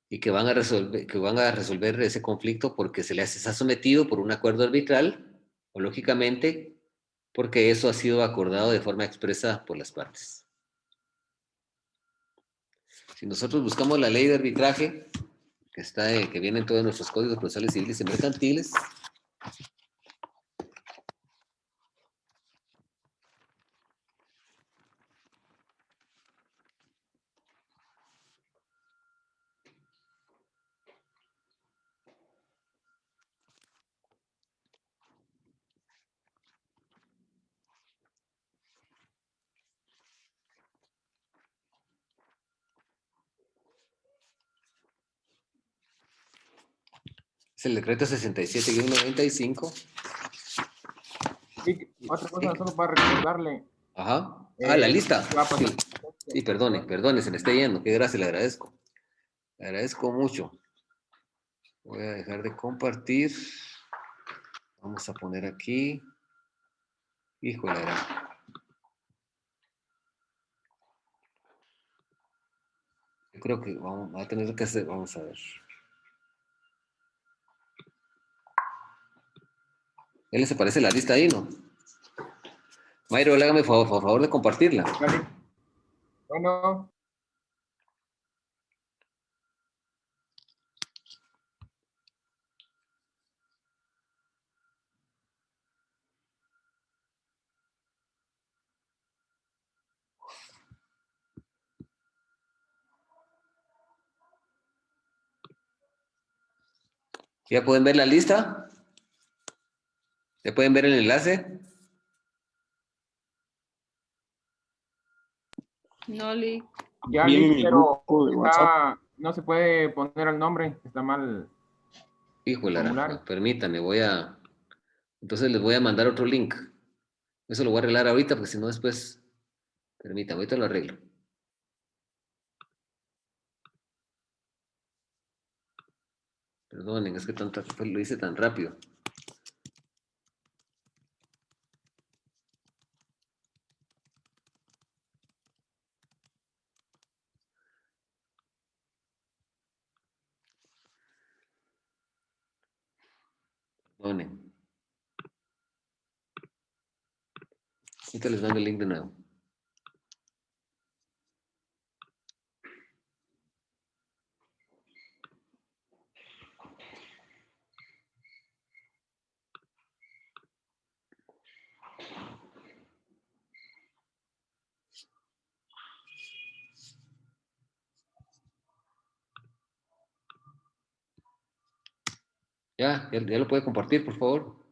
Y que van a resolver ese conflicto porque se les ha sometido por un acuerdo arbitral, o lógicamente, porque eso ha sido acordado de forma expresa por las partes. Si nosotros buscamos la ley de arbitraje, que viene en todos nuestros códigos procesales civiles y mercantiles, es el decreto 67-95. Sí, otra cosa, solo para recordarle. Ajá. La lista. Va a pasar. Sí, sí, perdone, se me está yendo. Qué gracia, le agradezco. Le agradezco mucho. Voy a dejar de compartir. Vamos a poner aquí. Híjole. Yo creo que vamos a tener que hacer, vamos a ver. ¿Él les aparece la lista ahí, no? Mayro, hágame favor de compartirla. Bueno. ¿Ya pueden ver la lista? ¿Ya pueden ver el enlace? No, Lee. Ya, Lick, pero no se puede poner el nombre, está mal. Híjole, Formulario. permítanme, entonces les voy a mandar otro link. Eso lo voy a arreglar ahorita, porque si no después, permítanme, ahorita lo arreglo. Perdonen, es que lo hice tan rápido. Perdonen. Ahorita les mando el link de nuevo. Ya lo puede compartir, por favor.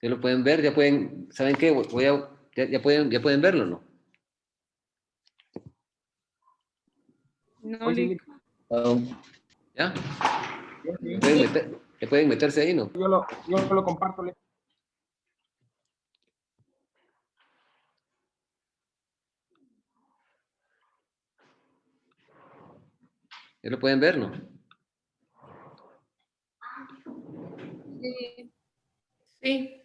Ya lo pueden ver, ¿saben qué? Ya pueden verlo, ¿no? No, Lee. ¿Ya? Sí. Ya pueden meterse ahí, ¿no? Yo lo comparto. Ya lo pueden ver, ¿no? Sí. Sí.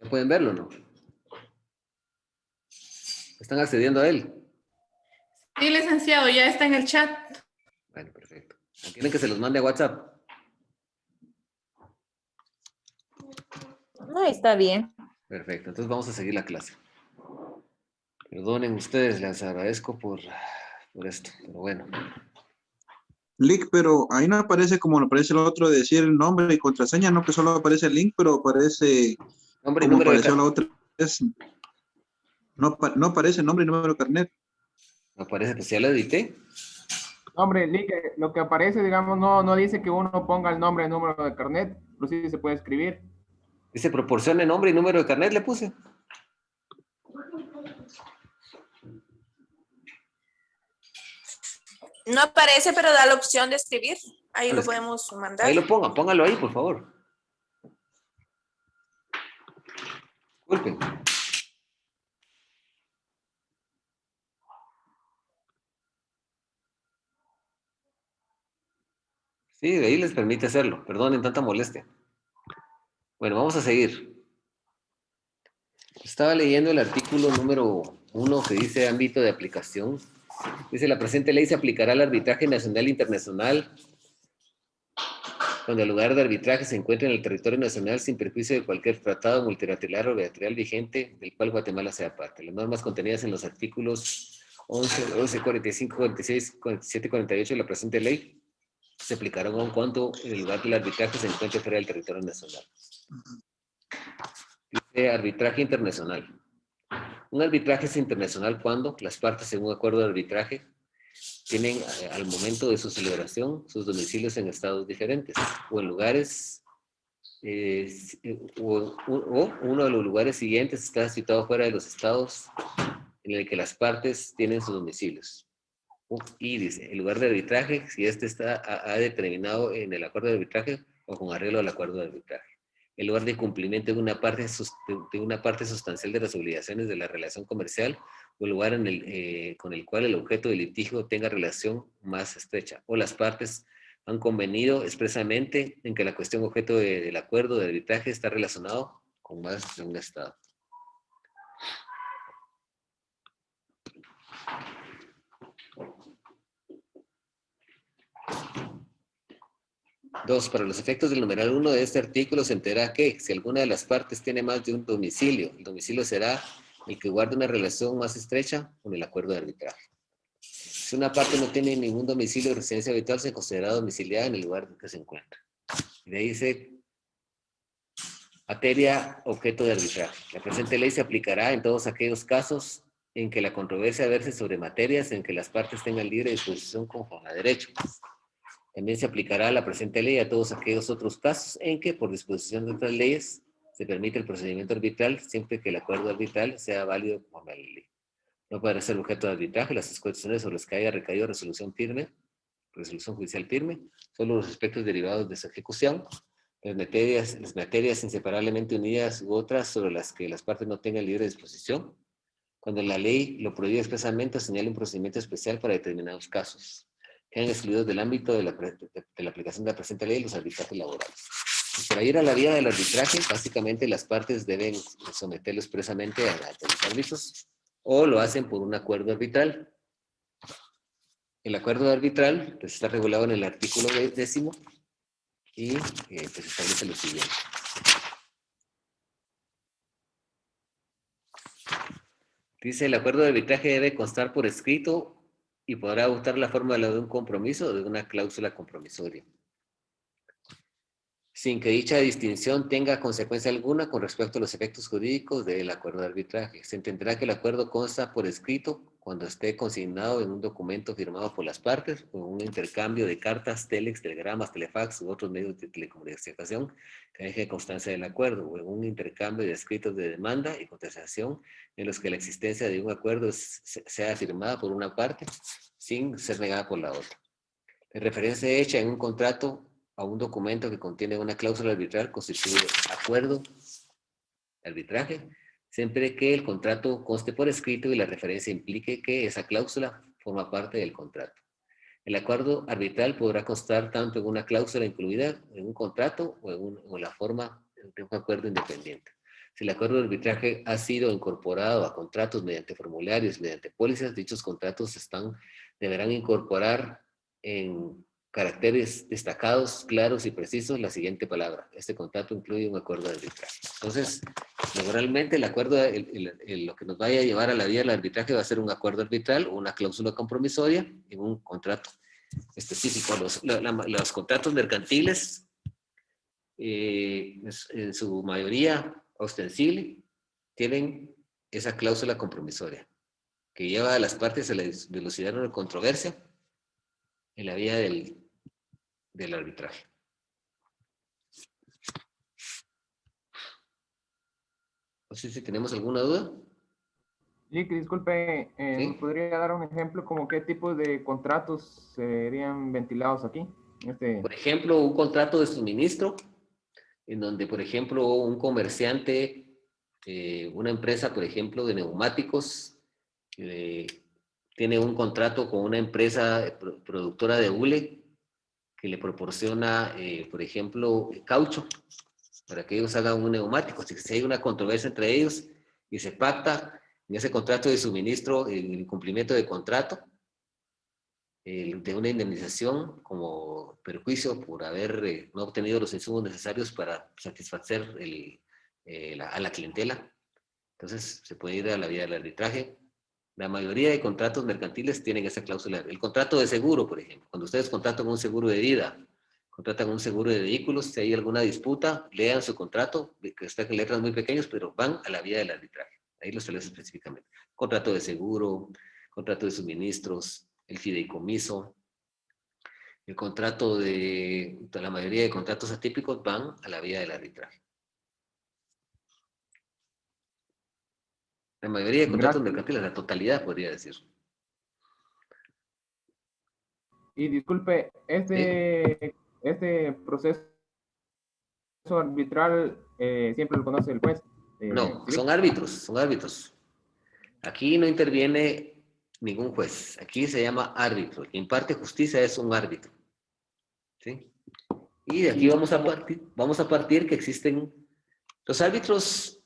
Ya pueden verlo, ¿no? Están accediendo a él. Sí, licenciado, ya está en el chat. Bueno, perfecto. Ok. ¿Quieren que se los mande a WhatsApp? No, está bien. Perfecto, entonces vamos a seguir la clase. Perdonen ustedes, les agradezco por esto, pero bueno. Link, pero ahí no aparece como aparece el otro de decir el nombre y contraseña, no que solo aparece el link, pero aparece Nombre y como número de apareció la carnet. otra vez. No, no aparece nombre y número de carnet. Me parece que ya lo edité. Hombre, Lick, lo que aparece, digamos, no dice que uno ponga el nombre y el número de carnet, pero sí se puede escribir. Dice proporcione nombre y número de carnet, le puse. No aparece, pero da la opción de escribir. Ahí Vale, lo podemos mandar. ahí lo pongan, póngalo ahí, por favor. Disculpen. Sí, de ahí les permite hacerlo. Perdonen tanta molestia. Bueno, vamos a seguir. Estaba leyendo el artículo número 1 que dice ámbito de aplicación. Dice, la presente ley se aplicará al arbitraje nacional e internacional cuando el lugar de arbitraje se encuentre en el territorio nacional sin perjuicio de cualquier tratado multilateral o bilateral vigente del cual Guatemala sea parte. Las normas contenidas en los artículos 11, 12, 45, 46, 47 y 48 de la presente ley se aplicarán aun cuando el lugar del arbitraje se encuentre fuera del territorio nacional. Dice arbitraje internacional. Un arbitraje es internacional cuando las partes en un acuerdo de arbitraje tienen al momento de su celebración sus domicilios en estados diferentes o en lugares o uno de los lugares siguientes está situado fuera de los estados en el que las partes tienen sus domicilios. Y dice, el lugar de arbitraje, si este ha determinado en el acuerdo de arbitraje o con arreglo al acuerdo de arbitraje. El lugar de cumplimiento de una parte sustancial de las obligaciones de la relación comercial o el lugar con el cual el objeto del litigio tenga relación más estrecha. O las partes han convenido expresamente en que la cuestión objeto del acuerdo de arbitraje está relacionado con más de un estado. Dos, para los efectos del numeral 1 de este artículo se entera que si alguna de las partes tiene más de un domicilio, el domicilio será el que guarde una relación más estrecha con el acuerdo de arbitraje. Si una parte no tiene ningún domicilio de residencia habitual, se considera domiciliada en el lugar en que se encuentra. Y de ahí dice, materia objeto de arbitraje. La presente ley se aplicará en todos aquellos casos en que la controversia verse sobre materias en que las partes tengan libre disposición conforme a derecho. También se aplicará la presente ley a todos aquellos otros casos en que, por disposición de otras leyes, se permite el procedimiento arbitral siempre que el acuerdo arbitral sea válido conforme a la ley. No podrá ser objeto de arbitraje las cuestiones sobre las que haya recaído resolución judicial firme, solo los aspectos derivados de su ejecución, las materias inseparablemente unidas u otras sobre las que las partes no tengan libre disposición, cuando la ley lo prohíbe expresamente o señala un procedimiento especial para determinados casos. Quedan excluidos del ámbito de la aplicación de la presente ley los arbitrajes laborales. Y para ir a la vía del arbitraje, básicamente las partes deben someterlo expresamente a los árbitros o lo hacen por un acuerdo arbitral. El acuerdo arbitral pues, está regulado en el artículo 10 y pues establece lo siguiente. Dice, el acuerdo de arbitraje debe constar por escrito y podrá adoptar la forma de un compromiso o de una cláusula compromisoria, sin que dicha distinción tenga consecuencia alguna con respecto a los efectos jurídicos del acuerdo de arbitraje. Se entenderá que el acuerdo consta por escrito cuando esté consignado en un documento firmado por las partes o en un intercambio de cartas, telex, telegramas, telefax u otros medios de telecomunicación que deje constancia del acuerdo, o en un intercambio de escritos de demanda y contestación en los que la existencia de un acuerdo sea firmada por una parte sin ser negada por la otra. La referencia hecha en un contrato a un documento que contiene una cláusula arbitral constituye acuerdo de arbitraje, siempre que el contrato conste por escrito y la referencia implique que esa cláusula forma parte del contrato. El acuerdo arbitral podrá constar tanto en una cláusula incluida en un contrato o en la forma de un acuerdo independiente. Si el acuerdo de arbitraje ha sido incorporado a contratos mediante formularios, mediante pólizas, dichos contratos deberán incorporar en caracteres destacados, claros y precisos la siguiente palabra. Este contrato incluye un acuerdo de arbitraje. Entonces, laboralmente el acuerdo, lo que nos vaya a llevar a la vía del arbitraje va a ser un acuerdo arbitral o una cláusula compromisoria en un contrato específico. Los contratos mercantiles, en su mayoría ostensible, tienen esa cláusula compromisoria que lleva a las partes a la velocidad de una controversia en la vía del arbitraje. No sé si tenemos alguna duda. Lick, disculpe, Sí. ¿me podría dar un ejemplo como qué tipo de contratos serían ventilados aquí? Por ejemplo, un contrato de suministro, en donde, por ejemplo, un comerciante, una empresa, por ejemplo, de neumáticos, tiene un contrato con una empresa productora de hule que le proporciona, por ejemplo, caucho para que ellos hagan un neumático. Si hay una controversia entre ellos y se pacta en ese contrato de suministro el incumplimiento de contrato, de una indemnización como perjuicio por haber no obtenido los insumos necesarios para satisfacer a la clientela. Entonces se puede ir a la vía del arbitraje. La mayoría de contratos mercantiles tienen esa cláusula. El contrato de seguro, por ejemplo, cuando ustedes contratan un seguro de vida, contratan un seguro de vehículos, si hay alguna disputa, lean su contrato, que está en letras muy pequeñas, pero van a la vía del arbitraje. Ahí lo establece específicamente. Contrato de seguro, contrato de suministros, el fideicomiso, el contrato de la mayoría de contratos atípicos van a la vía del arbitraje. La mayoría de contratos mercantiles, la totalidad podría decir. Y disculpe, este proceso arbitral siempre lo conoce el juez. No, ¿sí? son árbitros, son árbitros. Aquí no interviene ningún juez. Aquí se llama árbitro. El que imparte justicia es un árbitro. ¿Sí? Y de aquí vamos a partir que existen los árbitros,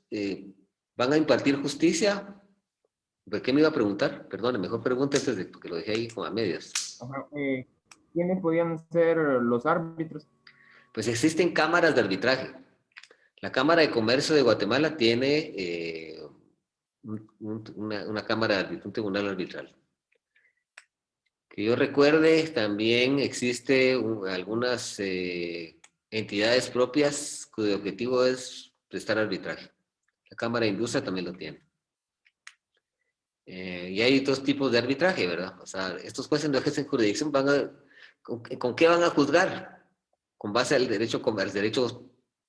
van a impartir justicia. ¿Por qué me iba a preguntar? Perdón, mejor pregunta antes de que lo dejé ahí como a medias. Ajá, ¿quiénes podían ser los árbitros? Pues existen cámaras de arbitraje. La Cámara de Comercio de Guatemala tiene una cámara de arbitraje, un tribunal arbitral. Que yo recuerde, también existe algunas entidades propias cuyo objetivo es prestar arbitraje. La Cámara de Industria también lo tiene. Y hay dos tipos de arbitraje, ¿verdad? O sea, estos jueces no ejercen jurisdicción, ¿con qué van a juzgar? Con base al derecho,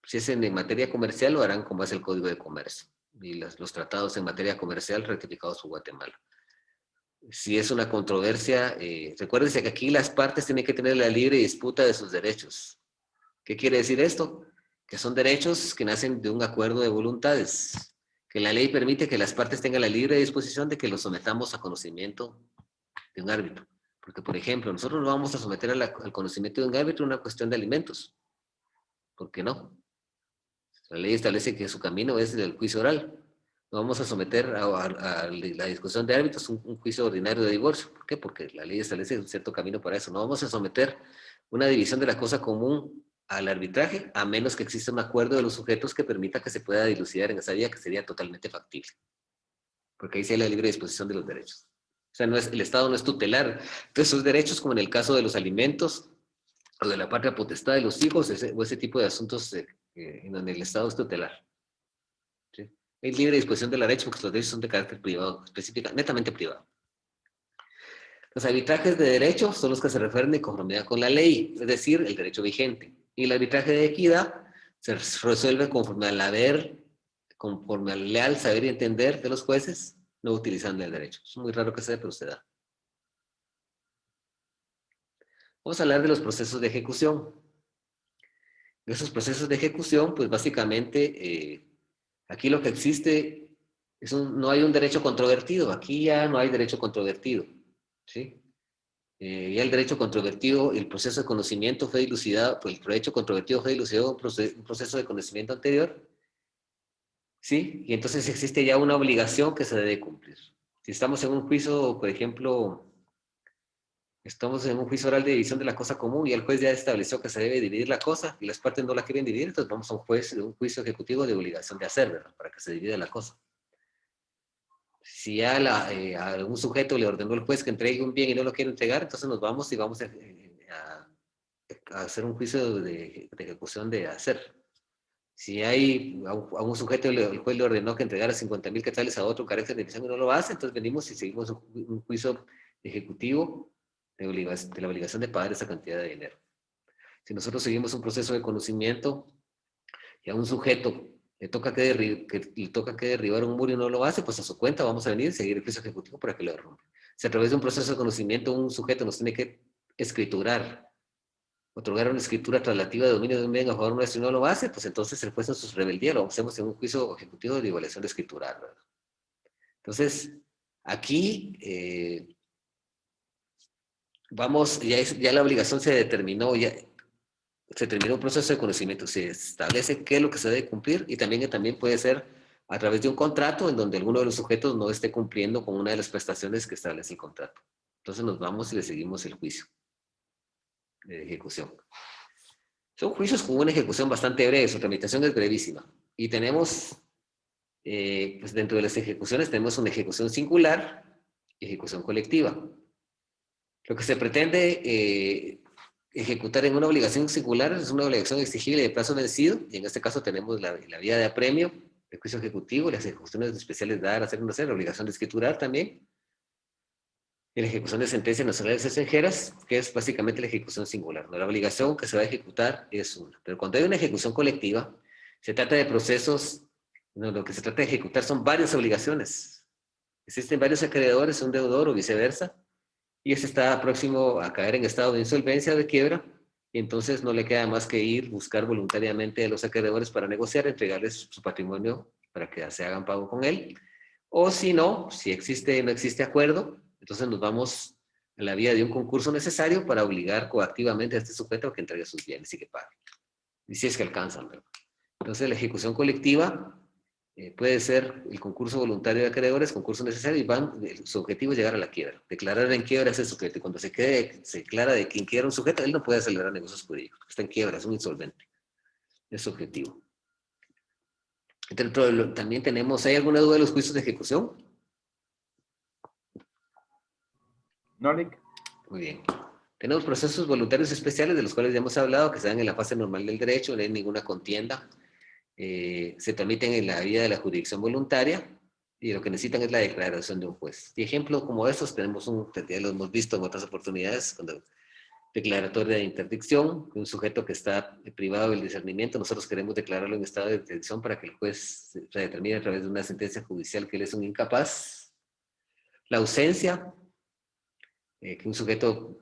si es en materia comercial, lo harán con base al Código de Comercio y los tratados en materia comercial ratificados por Guatemala. Si es una controversia, recuérdense que aquí las partes tienen que tener la libre disputa de sus derechos. ¿Qué quiere decir esto? Que son derechos que nacen de un acuerdo de voluntades, que la ley permite que las partes tengan la libre disposición de que los sometamos a conocimiento de un árbitro. Porque, por ejemplo, nosotros no vamos a someter al conocimiento de un árbitro una cuestión de alimentos. ¿Por qué no? La ley establece que su camino es el juicio oral. No vamos a someter a la discusión de árbitros un juicio ordinario de divorcio. ¿Por qué? Porque la ley establece un cierto camino para eso. No vamos a someter una división de la cosa común al arbitraje, a menos que exista un acuerdo de los sujetos que permita que se pueda dilucidar en esa vía, que sería totalmente factible. Porque ahí sí hay la libre disposición de los derechos. O sea, el Estado no es tutelar. Entonces, sus derechos, como en el caso de los alimentos o de la patria potestad de los hijos, o ese tipo de asuntos en donde el Estado es tutelar. ¿Sí? Hay libre disposición del derecho porque los derechos son de carácter privado, específica, netamente privado. Los arbitrajes de derecho son los que se refieren de conformidad con la ley, es decir, el derecho vigente. Y el arbitraje de equidad se resuelve conforme al leal saber y entender de los jueces, no utilizando el derecho. Es muy raro que se dé, pero se da. Vamos a hablar de los procesos de ejecución. Esos procesos de ejecución, pues básicamente, aquí lo que existe no hay un derecho controvertido. Aquí ya no hay derecho controvertido. ¿Sí? Ya el derecho controvertido, el proceso de conocimiento fue dilucidado, pues el derecho controvertido fue dilucidado en un proceso de conocimiento anterior. ¿Sí? Y entonces existe ya una obligación que se debe cumplir. Si estamos en un juicio, por ejemplo, Estamos en un juicio oral de división de la cosa común y el juez ya estableció que se debe dividir la cosa y las partes no la quieren dividir, entonces vamos a un juicio ejecutivo de obligación de hacer, ¿verdad? Para que se divida la cosa. Si ya a algún sujeto le ordenó el juez que entregue un bien y no lo quiere entregar, entonces nos vamos y vamos a hacer un juicio de ejecución de hacer. Si hay a un sujeto, el juez le ordenó que entregara 50,000 quetzales a otro carácter de división y no lo hace, entonces venimos y seguimos un juicio ejecutivo de la obligación de pagar esa cantidad de dinero. Si nosotros seguimos un proceso de conocimiento y a un sujeto le toca que derribar un muro y no lo hace, pues a su cuenta vamos a venir y seguir el juicio ejecutivo para que lo derrumbe. Si a través de un proceso de conocimiento un sujeto nos tiene que escriturar, otorgar una escritura traslativa de dominio de un bien a favor nuestro y no lo hace, pues entonces el juez en su rebeldía lo hacemos en un juicio ejecutivo de igualación de escritural, ¿verdad? Entonces, aquí vamos, ya la obligación se determinó, ya se terminó un proceso de conocimiento, se establece qué es lo que se debe cumplir y también puede ser a través de un contrato en donde alguno de los sujetos no esté cumpliendo con una de las prestaciones que establece el contrato. Entonces nos vamos y le seguimos el juicio de ejecución. Son juicios con una ejecución bastante breve, su tramitación es brevísima. Y tenemos, pues dentro de las ejecuciones tenemos una ejecución singular y ejecución colectiva. Lo que se pretende ejecutar en una obligación singular es una obligación exigible de plazo vencido, y en este caso tenemos la vía de apremio, el juicio ejecutivo, las ejecuciones especiales dar, hacer, no hacer, la obligación de escriturar también, y la ejecución de sentencias nacionales extranjeras, que es básicamente la ejecución singular. ¿No? La obligación que se va a ejecutar es una. Pero cuando hay una ejecución colectiva, se trata de procesos, no, lo que se trata de ejecutar son varias obligaciones. Existen varios acreedores, un deudor o viceversa, y ese está próximo a caer en estado de insolvencia o de quiebra, y entonces no le queda más que ir, buscar voluntariamente a los acreedores para negociar, entregarles su patrimonio para que se hagan pago con él. O si no, si no existe acuerdo, entonces nos vamos a la vía de un concurso necesario para obligar coactivamente a este sujeto a que entregue sus bienes y que pague. Y si es que alcanzan, ¿verdad? Entonces la ejecución colectiva puede ser el concurso voluntario de acreedores, concurso necesario, y su objetivo es llegar a la quiebra. Declarar en quiebra a ese sujeto. Y cuando se declara de quien quiera un sujeto, él no puede acelerar negocios jurídicos. Está en quiebra, es un insolvente. Es su objetivo. También tenemos, ¿hay alguna duda de los juicios de ejecución? No, Lick. Muy bien. Tenemos procesos voluntarios especiales de los cuales ya hemos hablado, que se dan en la fase normal del derecho, no hay ninguna contienda. Se tramiten en la vía de la jurisdicción voluntaria y lo que necesitan es la declaración de un juez. Y ejemplos como estos tenemos ya lo hemos visto en otras oportunidades, cuando declaratoria de interdicción, un sujeto que está privado del discernimiento, nosotros queremos declararlo en estado de interdicción para que el juez se determine a través de una sentencia judicial que él es un incapaz. La ausencia, que un sujeto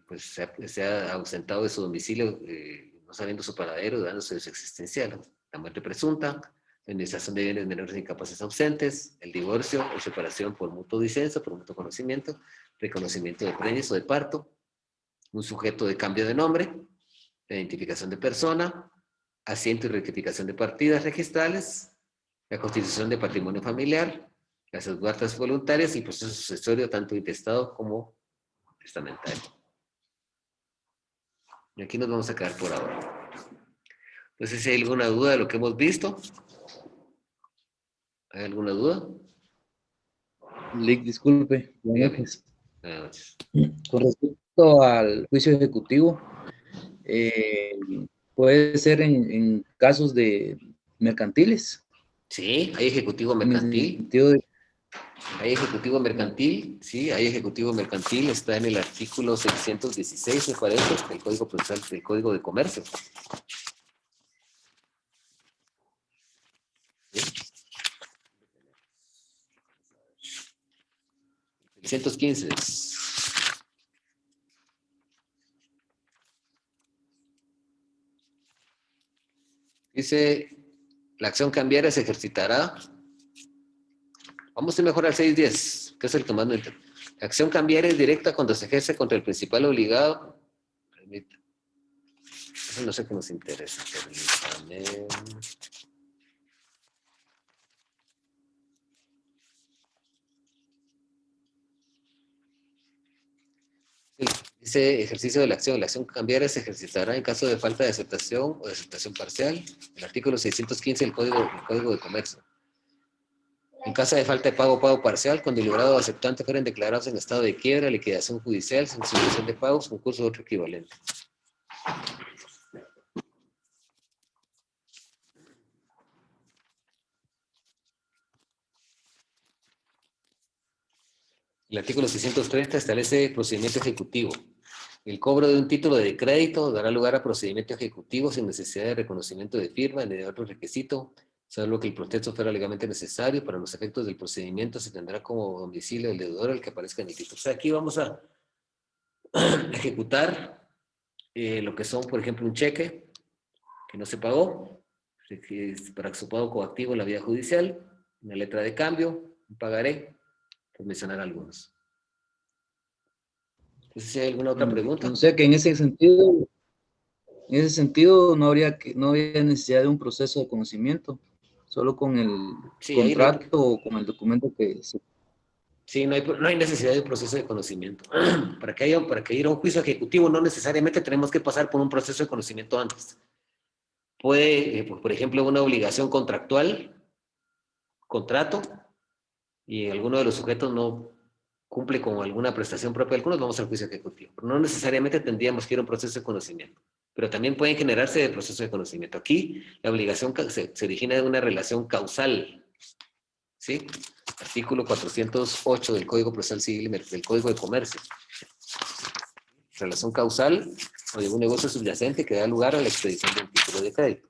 pues se ha ausentado de su domicilio no sabiendo su paradero, dándose de su existencia, la muerte presunta, la indemnización de bienes menores e incapaces ausentes, el divorcio o separación por mutuo disenso, por mutuo conocimiento, reconocimiento de preñez o de parto, un sujeto de cambio de nombre, la identificación de persona, asiento y rectificación de partidas registrales, la constitución de patrimonio familiar, las esguardas voluntarias y proceso sucesorio tanto intestado como testamentario. Y aquí nos vamos a quedar por ahora. No sé si hay alguna duda de lo que hemos visto. ¿Hay alguna duda? Lick, disculpe. Buenas Dígame. noches. Buenas noches. Con respecto al juicio ejecutivo, puede ser en casos de mercantiles, Sí, hay ejecutivo en el mercantil. sentido de Hay ejecutivo mercantil, sí, hay ejecutivo mercantil, está en el artículo 616, me parece, del Código Procesal, del Código de Comercio. ¿Sí? 615. Dice, la acción cambiaria se ejercitará. Vamos a ir mejor al 610, que es el que más no entiendo. La acción cambiaria es directa cuando se ejerce contra el principal obligado. Permítame. Eso no sé qué nos interesa. Permítame. Dice ejercicio de la acción cambiaria se ejercitará en caso de falta de aceptación o de aceptación parcial. El artículo 615 del Código de Comercio. En caso de falta de pago o pago parcial, cuando el librado o aceptante fueren declarados en estado de quiebra, liquidación judicial, suspensión de pagos, concurso o otro equivalente. El artículo 630 establece procedimiento ejecutivo. El cobro de un título de crédito dará lugar a procedimiento ejecutivo sin necesidad de reconocimiento de firma ni de otro requisito, salvo que el proceso fuera legalmente necesario. Para los efectos del procedimiento se tendrá como domicilio del deudor el que aparezca en el título. O sea, aquí vamos a ejecutar lo que son, por ejemplo, un cheque que no se pagó, para su pago coactivo en la vía judicial, una letra de cambio, un pagaré, por mencionar algunos. Entonces, si hay alguna otra pregunta. O sea que en ese sentido no habría necesidad de un proceso de conocimiento, solo con el Sí, ahí contrato o con el documento que se... Sí, no hay necesidad de un proceso de conocimiento. Para que ir a un juicio ejecutivo no necesariamente tenemos que pasar por un proceso de conocimiento antes. Puede, por ejemplo, una obligación contractual, contrato, y alguno de los sujetos no cumple con alguna prestación propia de algunos, vamos al juicio ejecutivo. Pero no necesariamente tendríamos que ir a un proceso de conocimiento. Pero también pueden generarse el proceso de conocimiento. Aquí la obligación se origina de una relación causal. ¿Sí? Artículo 408 del Código Procesal Civil del Código de Comercio. Relación causal o de un negocio subyacente que da lugar a la expedición de un título de crédito.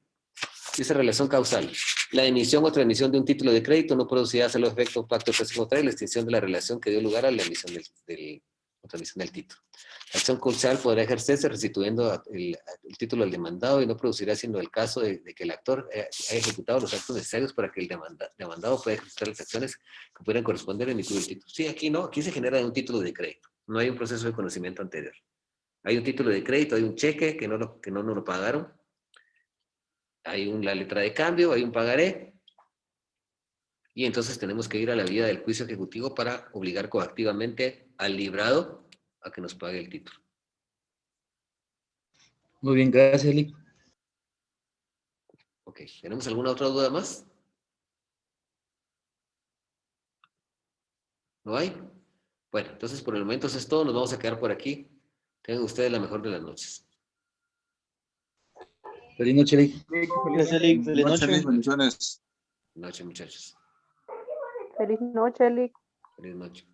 Dice relación causal. La emisión o transmisión de un título de crédito no producirá a los efectos pacto próximo trae la extinción de la relación que dio lugar a la emisión o transmisión del título. La acción causal podrá ejercerse restituyendo el título al demandado y no producirá sino el caso de que el actor haya ejecutado los actos necesarios para que el demandado pueda ejercer las acciones que pudieran corresponder a emitir el título. Sí, aquí no, aquí se genera un título de crédito. No hay un proceso de conocimiento anterior. Hay un título de crédito, hay un cheque que no nos lo pagaron, hay una letra de cambio, hay un pagaré, y entonces tenemos que ir a la vía del juicio ejecutivo para obligar coactivamente al librado a que nos pague el título. Muy bien, gracias, Lick. Ok, ¿tenemos alguna otra duda más? ¿No hay? Bueno, entonces por el momento eso es todo, nos vamos a quedar por aquí. Tengan ustedes la mejor de las noches. Feliz noche, Lick. Gracias, Lick. Feliz noche. Bendiciones. Buenas noches, muchachos. Feliz noche, Lick. Feliz noche.